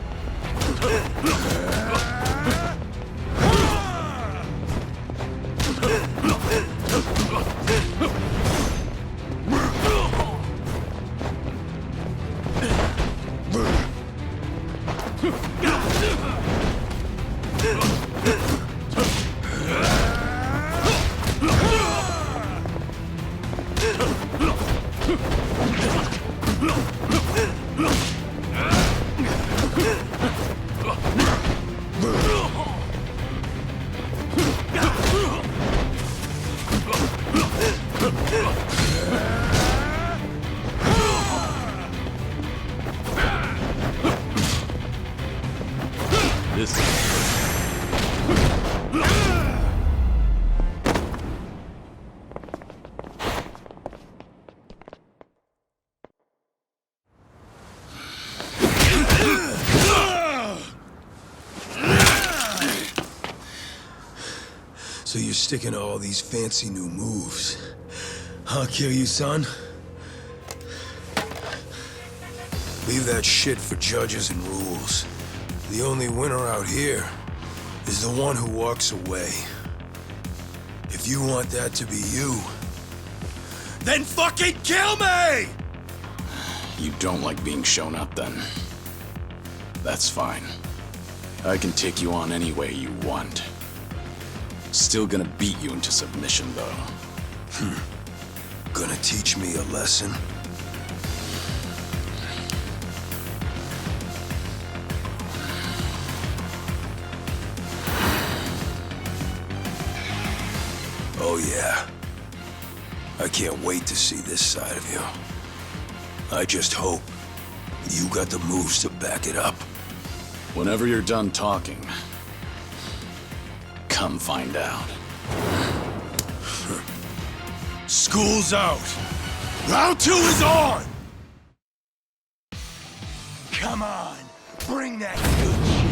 So you're sticking to all these fancy new moves. Huh, Kiryu-san? Leave that shit for judges and rules. The only winner out here is the one who walks away. If you want that to be you, then fucking kill me! You don't like being shown up, then. That's fine. I can take you on any way you want. Still gonna beat you into submission, though. Gonna teach me a lesson? Oh yeah. I can't wait to see this side of you. I just hope you got the moves to back it up. Whenever you're done talking, come find out. School's out. Round 2 is on! Come on, bring that good shit.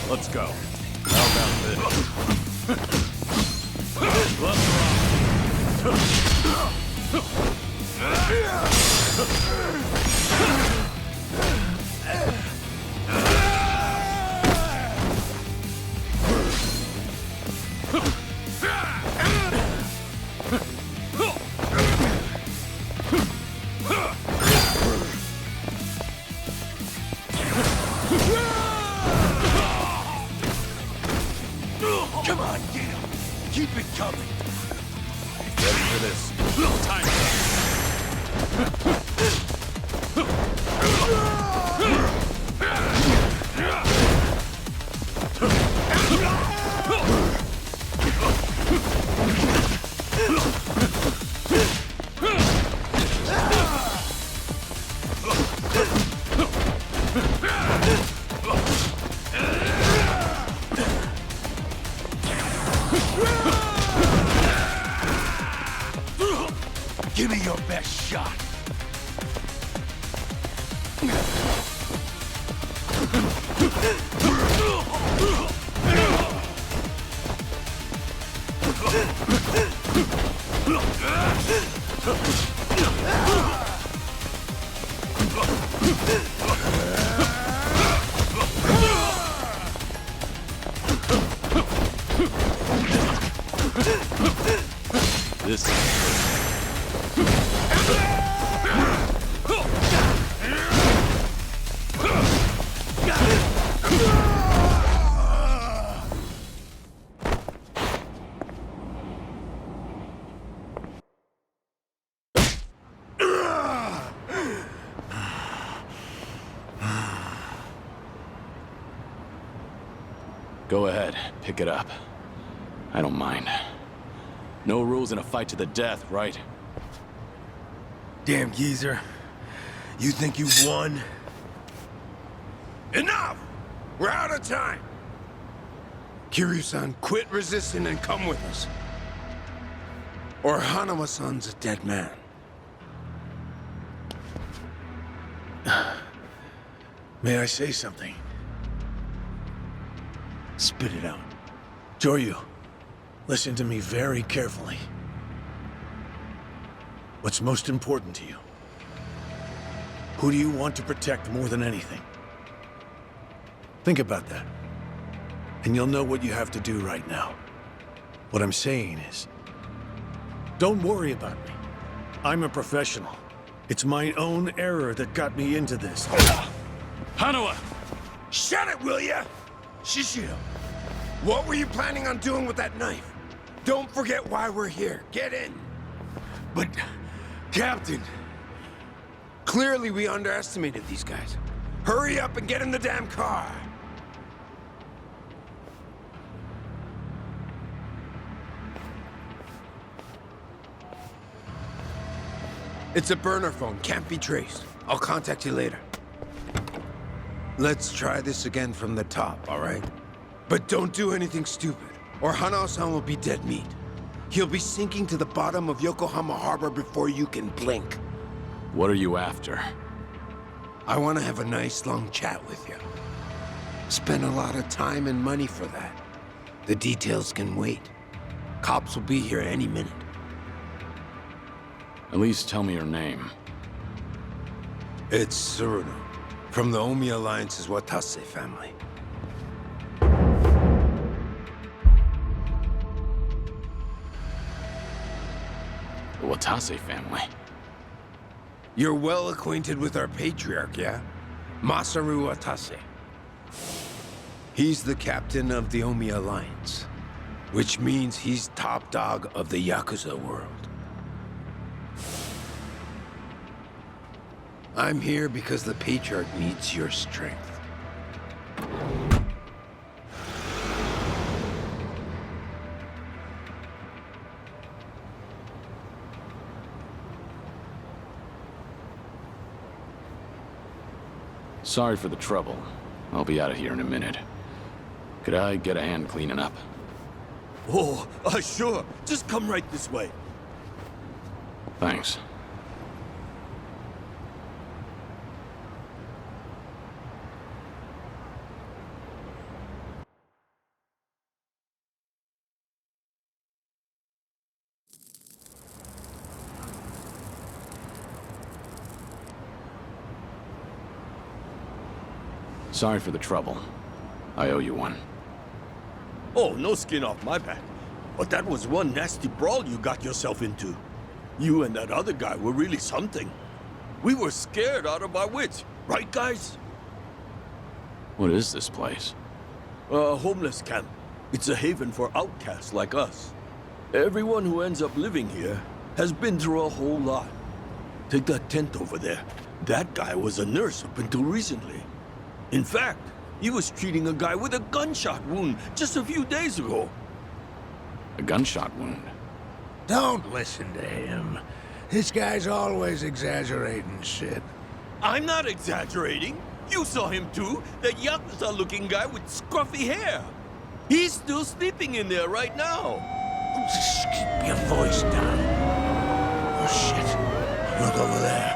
Let's go. How about this? Let's rock. Come on, get him. Keep it coming. Ready for this? Time. Give me your best shot. This is Go ahead, pick it up. I don't mind. No rules in a fight to the death, right? Damn geezer. You think you've won? Enough! We're out of time! Kiryu-san, quit resisting and come with us. Or Hanama-san's a dead man. May I say something? Spit it out. Joryu, listen to me very carefully. What's most important to you? Who do you want to protect more than anything? Think about that. And you'll know what you have to do right now. What I'm saying is, don't worry about me. I'm a professional. It's my own error that got me into this. Hanawa! Shut it, will ya? Shishio, what were you planning on doing with that knife? Don't forget why we're here. Get in. But, Captain, clearly we underestimated these guys. Hurry up and get in the damn car. It's a burner phone, can't be traced. I'll contact you later. Let's try this again from the top, all right? But don't do anything stupid, or Hanao-san will be dead meat. He'll be sinking to the bottom of Yokohama Harbor before you can blink. What are you after? I want to have a nice long chat with you. Spend a lot of time and money for that. The details can wait. Cops will be here any minute. At least tell me your name. It's Tsuruno, from the Omi Alliance's Watase family. The Watase family? You're well acquainted with our patriarch, yeah? Masaru Watase. He's the captain of the Omi Alliance, which means he's top dog of the Yakuza world. I'm here because the Patriarch needs your strength. Sorry for the trouble. I'll be out of here in a minute. Could I get a hand cleaning up? Oh, sure. Just come right this way. Thanks. Sorry for the trouble. I owe you one. Oh, no skin off my back. But that was one nasty brawl you got yourself into. You and that other guy were really something. We were scared out of our wits, right, guys? What is this place? A homeless camp. It's a haven for outcasts like us. Everyone who ends up living here has been through a whole lot. Take that tent over there. That guy was a nurse up until recently. In fact, he was treating a guy with a gunshot wound just a few days ago. A gunshot wound? Don't listen to him. This guy's always exaggerating shit. I'm not exaggerating. You saw him too, that Yakuza-looking guy with scruffy hair. He's still sleeping in there right now. Just keep your voice down. Oh, shit. Look over there.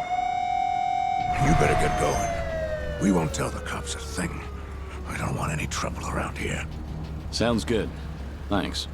You better get going. We won't tell the cops a thing. I don't want any trouble around here. Sounds good. Thanks.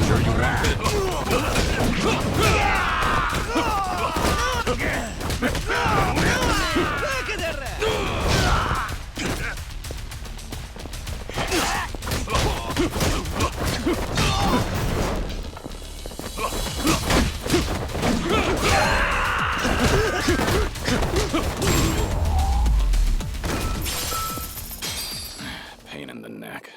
Sure you want it. Pain in the neck.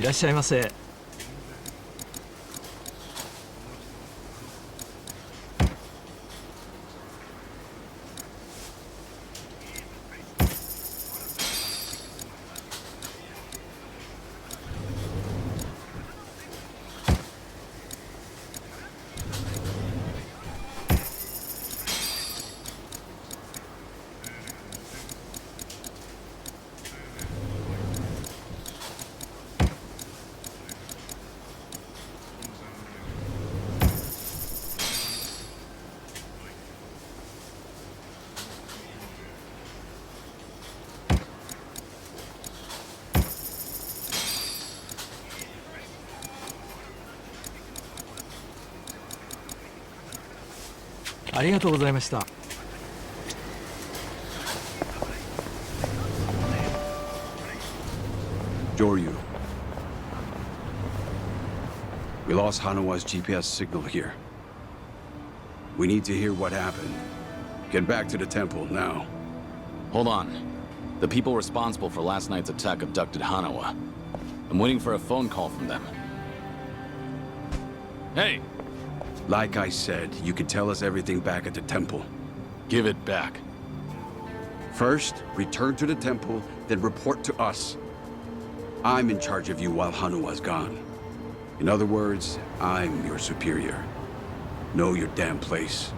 らっしゃいませ。ありがとうございました。Joryu. We lost Hanawa's GPS signal here. We need to hear what happened. Get back to the temple now. Hold on. The people responsible for last night's attack abducted Hanawa. I'm waiting for a phone call from them. Hey! Like I said, you can tell us everything back at the temple. Give it back. First, return to the temple, then report to us. I'm in charge of you while Hanawa's gone. In other words, I'm your superior. Know your damn place.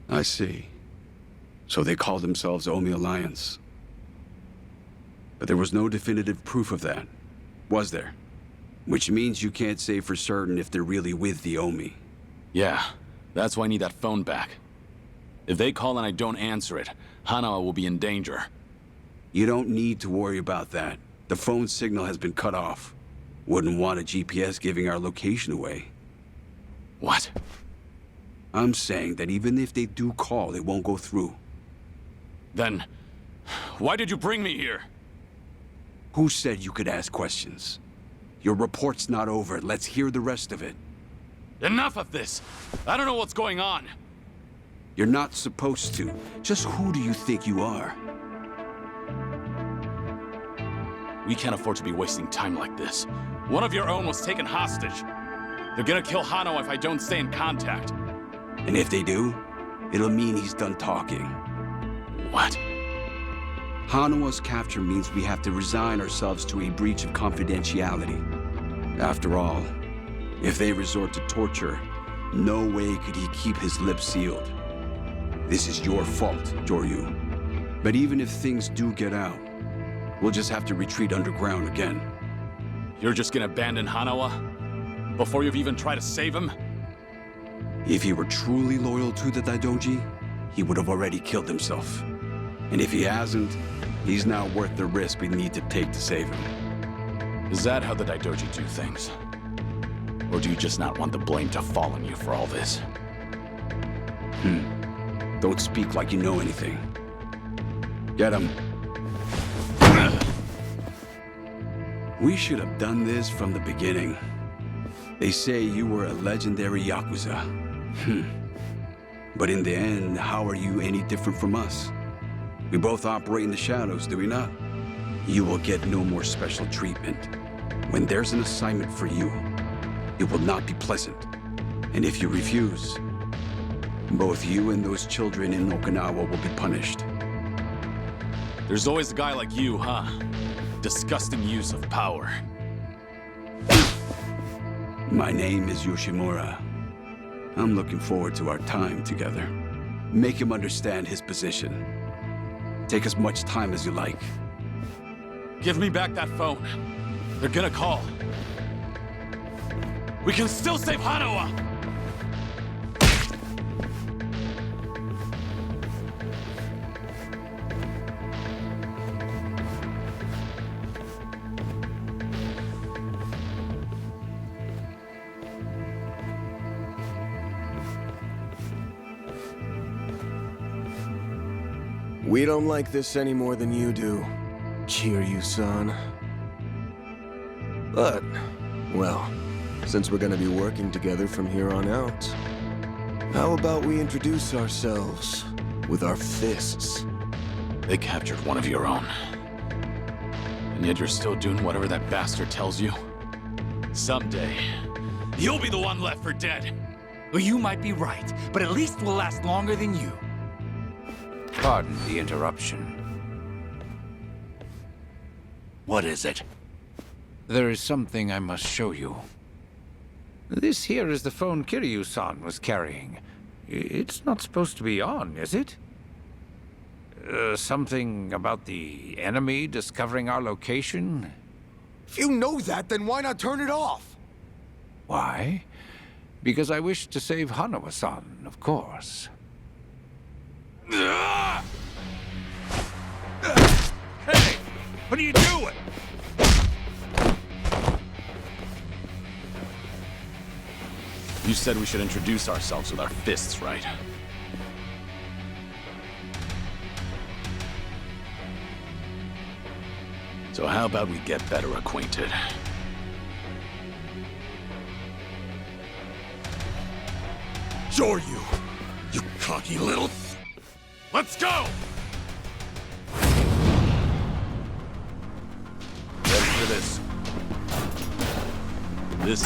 I see. So they call themselves Omi Alliance. But there was no definitive proof of that, was there? Which means you can't say for certain if they're really with the Omi. Yeah, that's why I need that phone back. If they call and I don't answer it, Hanawa will be in danger. You don't need to worry about that. The phone signal has been cut off. Wouldn't want a GPS giving our location away. What? I'm saying that even if they do call, it won't go through. Then, why did you bring me here? Who said you could ask questions? Your report's not over. Let's hear the rest of it. Enough of this! I don't know what's going on! You're not supposed to. Just who do you think you are? We can't afford to be wasting time like this. One of your own was taken hostage. They're gonna kill Hanawa if I don't stay in contact. And if they do, it'll mean he's done talking. What? Hanawa's capture means we have to resign ourselves to a breach of confidentiality. After all, if they resort to torture, no way could he keep his lips sealed. This is your fault, Joryu. But even if things do get out, we'll just have to retreat underground again. You're just gonna abandon Hanawa? Before you've even tried to save him? If he were truly loyal to the Daidoji, he would have already killed himself. And if he hasn't, he's not worth the risk we need to take to save him. Is that how the Daidoji do things? Or do you just not want the blame to fall on you for all this? Don't speak like you know anything. Get him. We should have done this from the beginning. They say you were a legendary Yakuza. But in the end, how are you any different from us? We both operate in the shadows, do we not? You will get no more special treatment. When there's an assignment for you, it will not be pleasant. And if you refuse, both you and those children in Okinawa will be punished. There's always a guy like you, huh? Disgusting use of power. My name is Yoshimura. I'm looking forward to our time together. Make him understand his position. Take as much time as you like. Give me back that phone. They're gonna call. We can still save Hanawa! We don't like this any more than you do, Kiryu-san. But, well, since we're gonna be working together from here on out, how about we introduce ourselves With our fists. They captured one of your own. And yet you're still doing whatever that bastard tells you? Someday, you'll be the one left for dead. Well, you might be right, but at least we'll last longer than you. Pardon the interruption. What is it? There is something I must show you. This here is the phone Kiryu-san was carrying. It's not supposed to be on, is it? Something about the enemy discovering our location? If you know that, then why not turn it off? Why? Because I wish to save Hanawa-san, of course. Hey! What are you doing? You said we should introduce ourselves with our fists, right? So how about we get better acquainted? Sure you cocky little... Let's go! Ready for this? This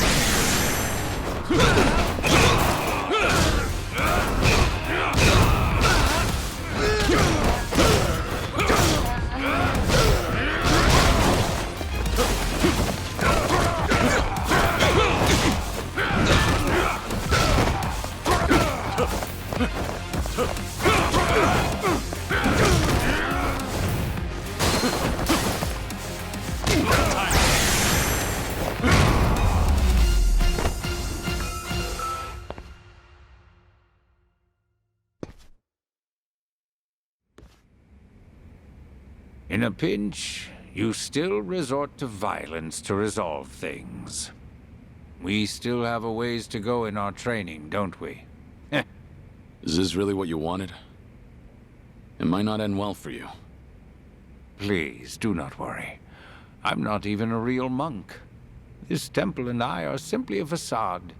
In a pinch, you still resort to violence to resolve things. We still have a ways to go in our training, don't we? Is this really what you wanted? It might not end well for you. Please, do not worry. I'm not even a real monk. This temple and I are simply a facade.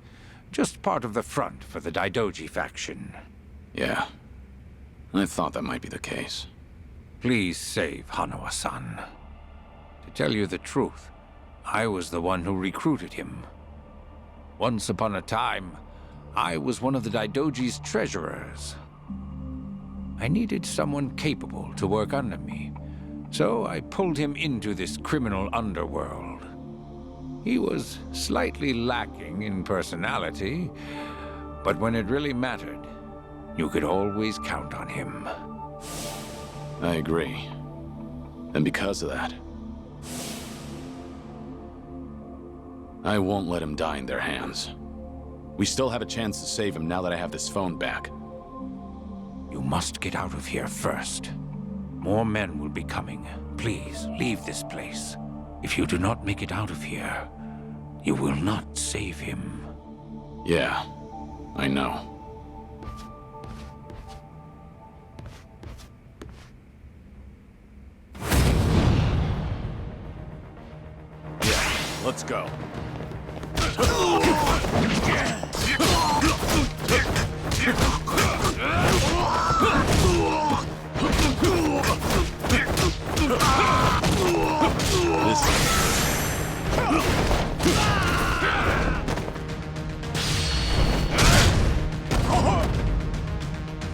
Just part of the front for the Daidoji faction. Yeah. I thought that might be the case. Please save Hanawa-san. To tell you the truth, I was the one who recruited him. Once upon a time, I was one of the Daidoji's treasurers. I needed someone capable to work under me, so I pulled him into this criminal underworld. He was slightly lacking in personality, but when it really mattered, you could always count on him. I agree. And because of that, I won't let him die in their hands. We still have a chance to save him now that I have this phone back. You must get out of here first. More men will be coming. Please, leave this place. If you do not make it out of here, you will not save him. Yeah, I know. Yeah, let's go.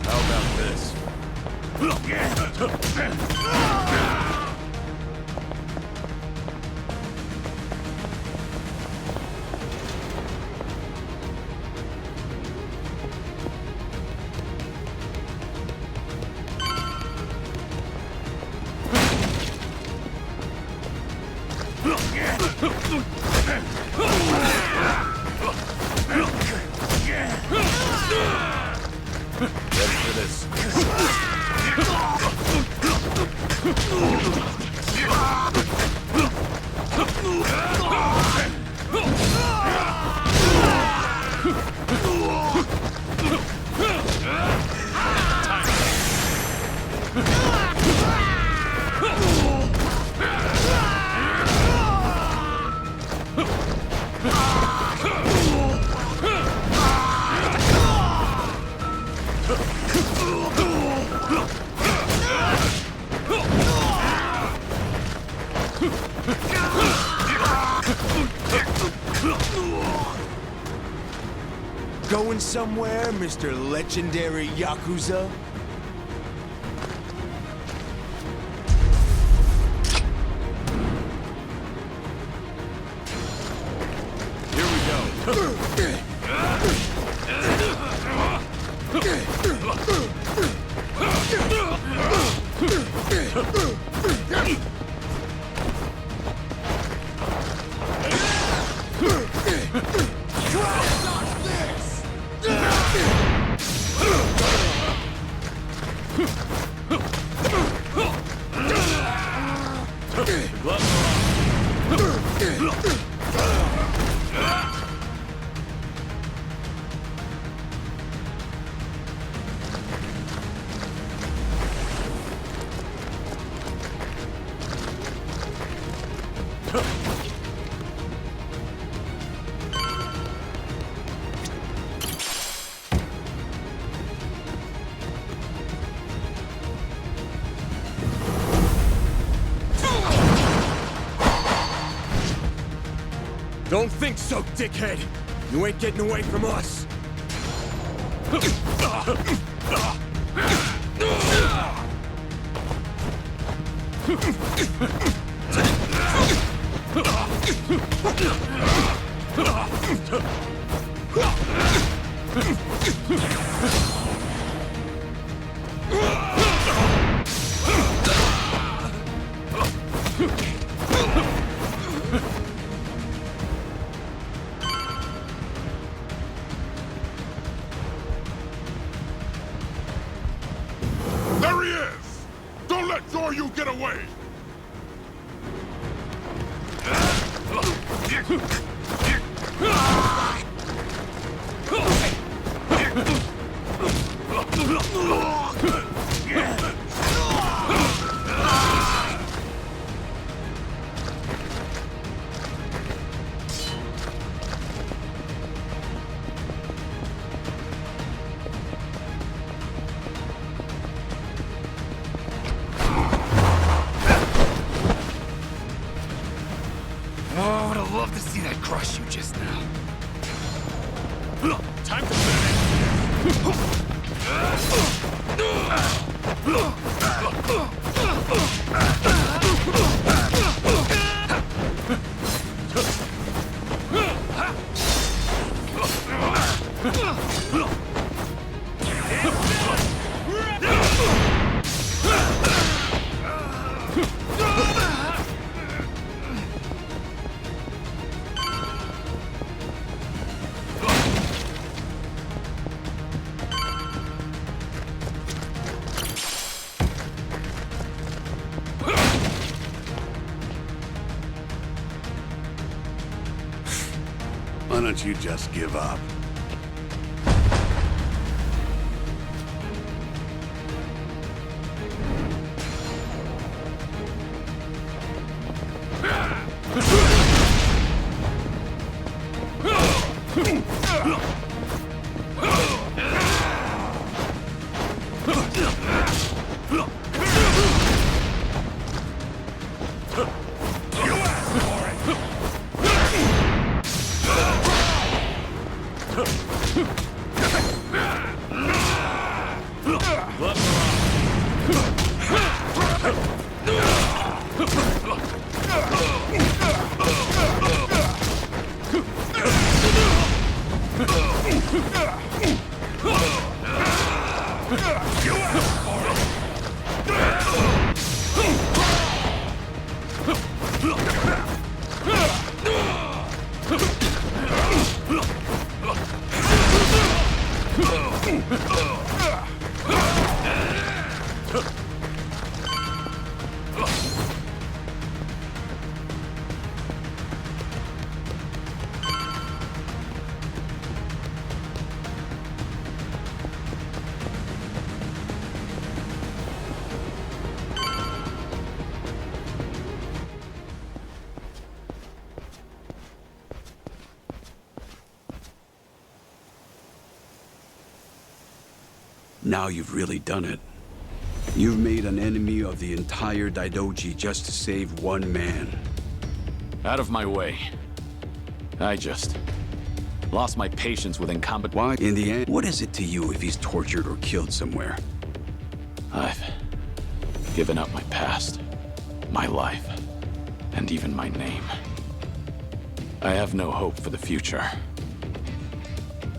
How about this? Going somewhere, Mr. Legendary Yakuza? Don't think so, dickhead! You ain't getting away from us! There he is! Don't let Zoryu get away! Oh, I would have loved to see that crush you just now. Time to finish. Why don't you just give up? Now you've really done it. You've made an enemy of the entire Daidoji just to save one man. Out of my way. I just Lost my patience with incompetent... Why, in the end, what is it to you if he's tortured or killed somewhere? I've given up my past, my life, and even my name. I have no hope for the future.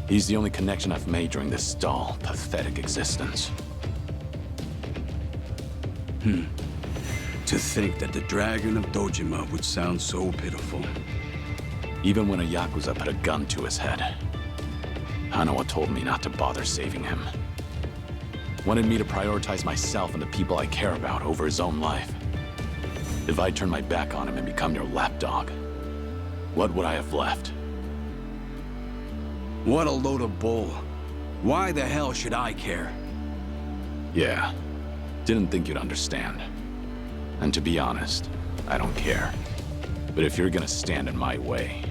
He's the only connection I've made during this dull, pathetic existence. To think that the Dragon of Dojima would sound so pitiful. Even when a Yakuza put a gun to his head, Hanawa told me not to bother saving him. Wanted me to prioritize myself and the people I care about over his own life. If I turn my back on him and become your lapdog, what would I have left? What a load of bull. Why the hell should I care? Yeah, didn't think you'd understand. And to be honest, I don't care. But if you're gonna stand in my way,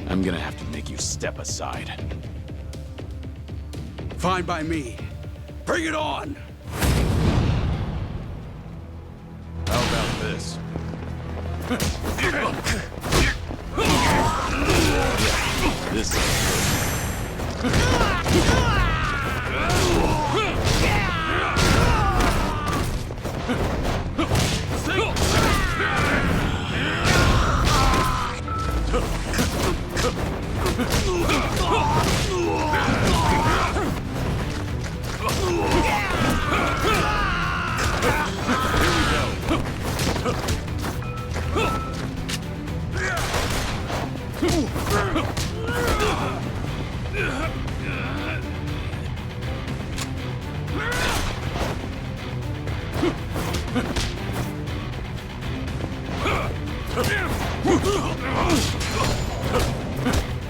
I'm gonna have to make you step aside. Fine by me. Bring it on! How about this? This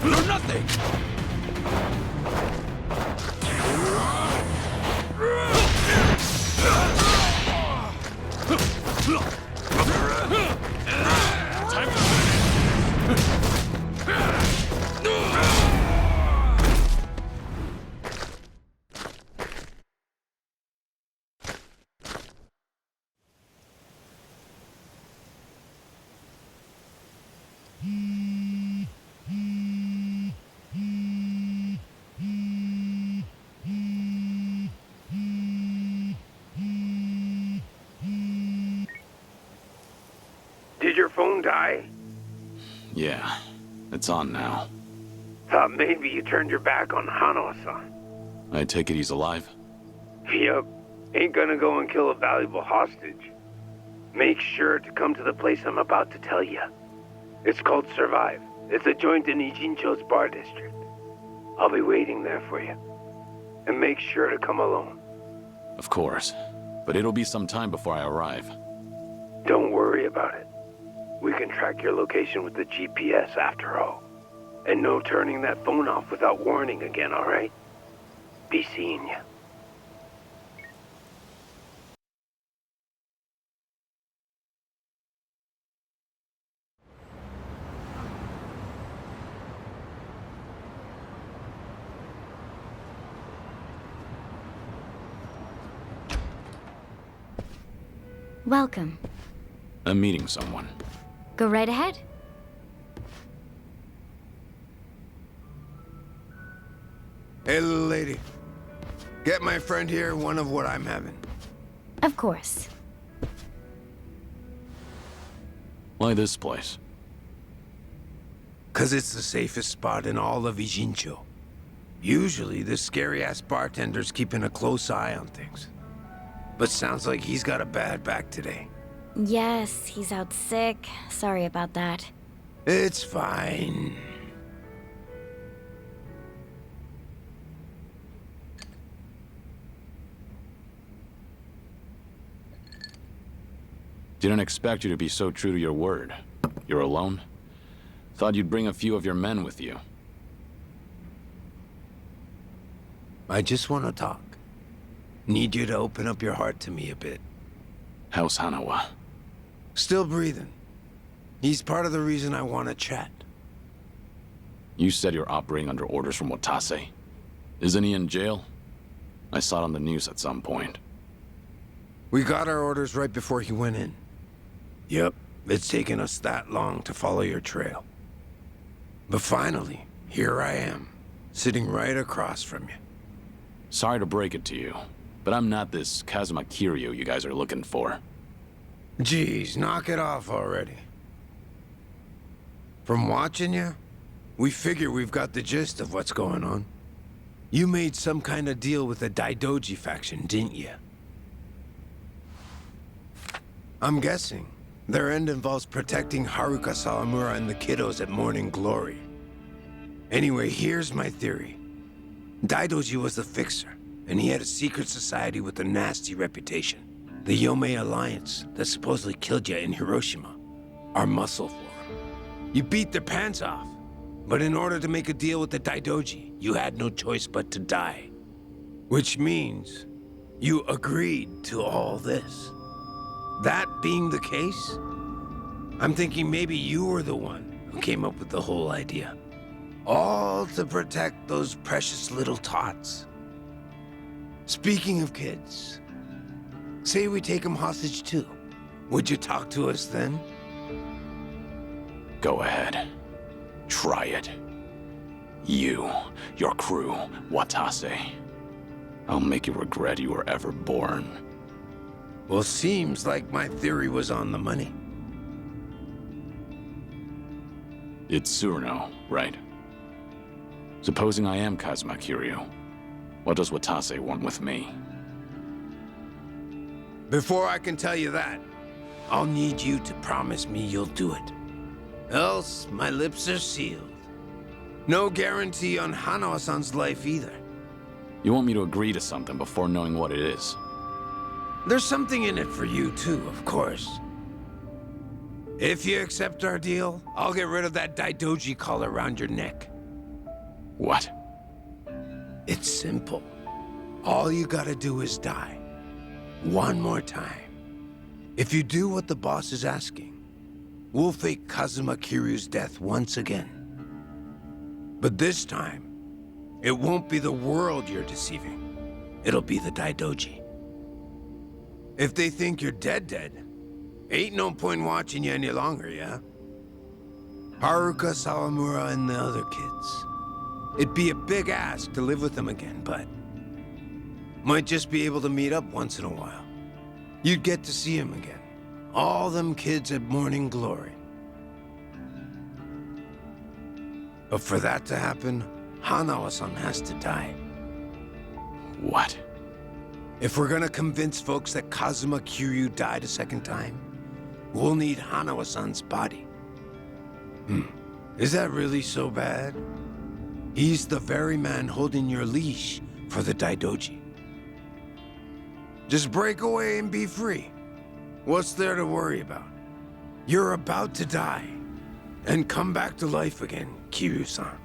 You're nothing! Did your phone die? Yeah, it's on now. Thought maybe you turned your back on Hanawa-san. I take it he's alive? Yep. Ain't gonna go and kill a valuable hostage. Make sure to come to the place I'm about to tell you. It's called Survive. It's a joint in Ijincho's bar district. I'll be waiting there for you. And make sure to come alone. Of course. But it'll be some time before I arrive. Don't worry about it. We can track your location with the GPS after all. And no turning that phone off without warning again, alright? Be seeing you. Welcome. I'm meeting someone. Go right ahead. Hey, little lady. Get my friend here one of what I'm having. Of course. Why this place? 'Cause it's the safest spot in all of Ijincho. Usually, the scary-ass bartender's keeping a close eye on things. But sounds like he's got a bad back today. Yes, he's out sick. Sorry about that. It's fine. Didn't expect you to be so true to your word. You're alone? Thought you'd bring a few of your men with you. I just want to talk. Need you to open up your heart to me a bit. How's Hanawa? Still breathing. He's part of the reason I want to chat. You said you're operating under orders from Watase. Isn't he in jail? I saw it on the news at some point. We got our orders right before he went in. Yep, it's taken us that long to follow your trail. But finally, here I am, sitting right across from you. Sorry to break it to you, but I'm not this Kazuma Kiryu you guys are looking for. Geez, knock it off already. From watching you, we figure we've got the gist of what's going on. You made some kind of deal with the Daidoji faction, didn't you? I'm guessing their end involves protecting Haruka Sawamura and the kiddos at Morning Glory. Anyway, here's my theory. Daidoji was the fixer, and he had a secret society with a nasty reputation. The Yomei Alliance that supposedly killed you in Hiroshima. Our muscle for him. You beat their pants off, but in order to make a deal with the Daidoji, you had no choice but to die. Which means you agreed to all this. That being the case, I'm thinking maybe you were the one who came up with the whole idea. All to protect those precious little tots. Speaking of kids, say we take them hostage too. Would you talk to us then? Go ahead. Try it. You, your crew, Watase. I'll make you regret you were ever born. Well, seems like my theory was on the money. It's Tsuruno, right? Supposing I am Kazuma Kiryu, what does Watase want with me? Before I can tell you that, I'll need you to promise me you'll do it. Else, my lips are sealed. No guarantee on Hanawa-san's life either. You want me to agree to something before knowing what it is? There's something in it for you too, of course. If you accept our deal, I'll get rid of that Daidoji collar around your neck. What? It's simple. All you gotta do is die. One more time. If you do what the boss is asking, we'll fake Kazuma Kiryu's death once again. But this time, it won't be the world you're deceiving. It'll be the Daidoji. If they think you're dead, ain't no point watching you any longer, yeah? Haruka, Sawamura, and the other kids. It'd be a big ask to live with them again, but might just be able to meet up once in a while. You'd get to see them again. All them kids at Morning Glory. But for that to happen, Hanawa-san has to die. What? If we're gonna convince folks that Kazuma Kiryu died a second time, we'll need Hanawa-san's body. Is that really so bad? He's the very man holding your leash for the Daidoji. Just break away and be free. What's there to worry about? You're about to die and come back to life again, Kiryu-san.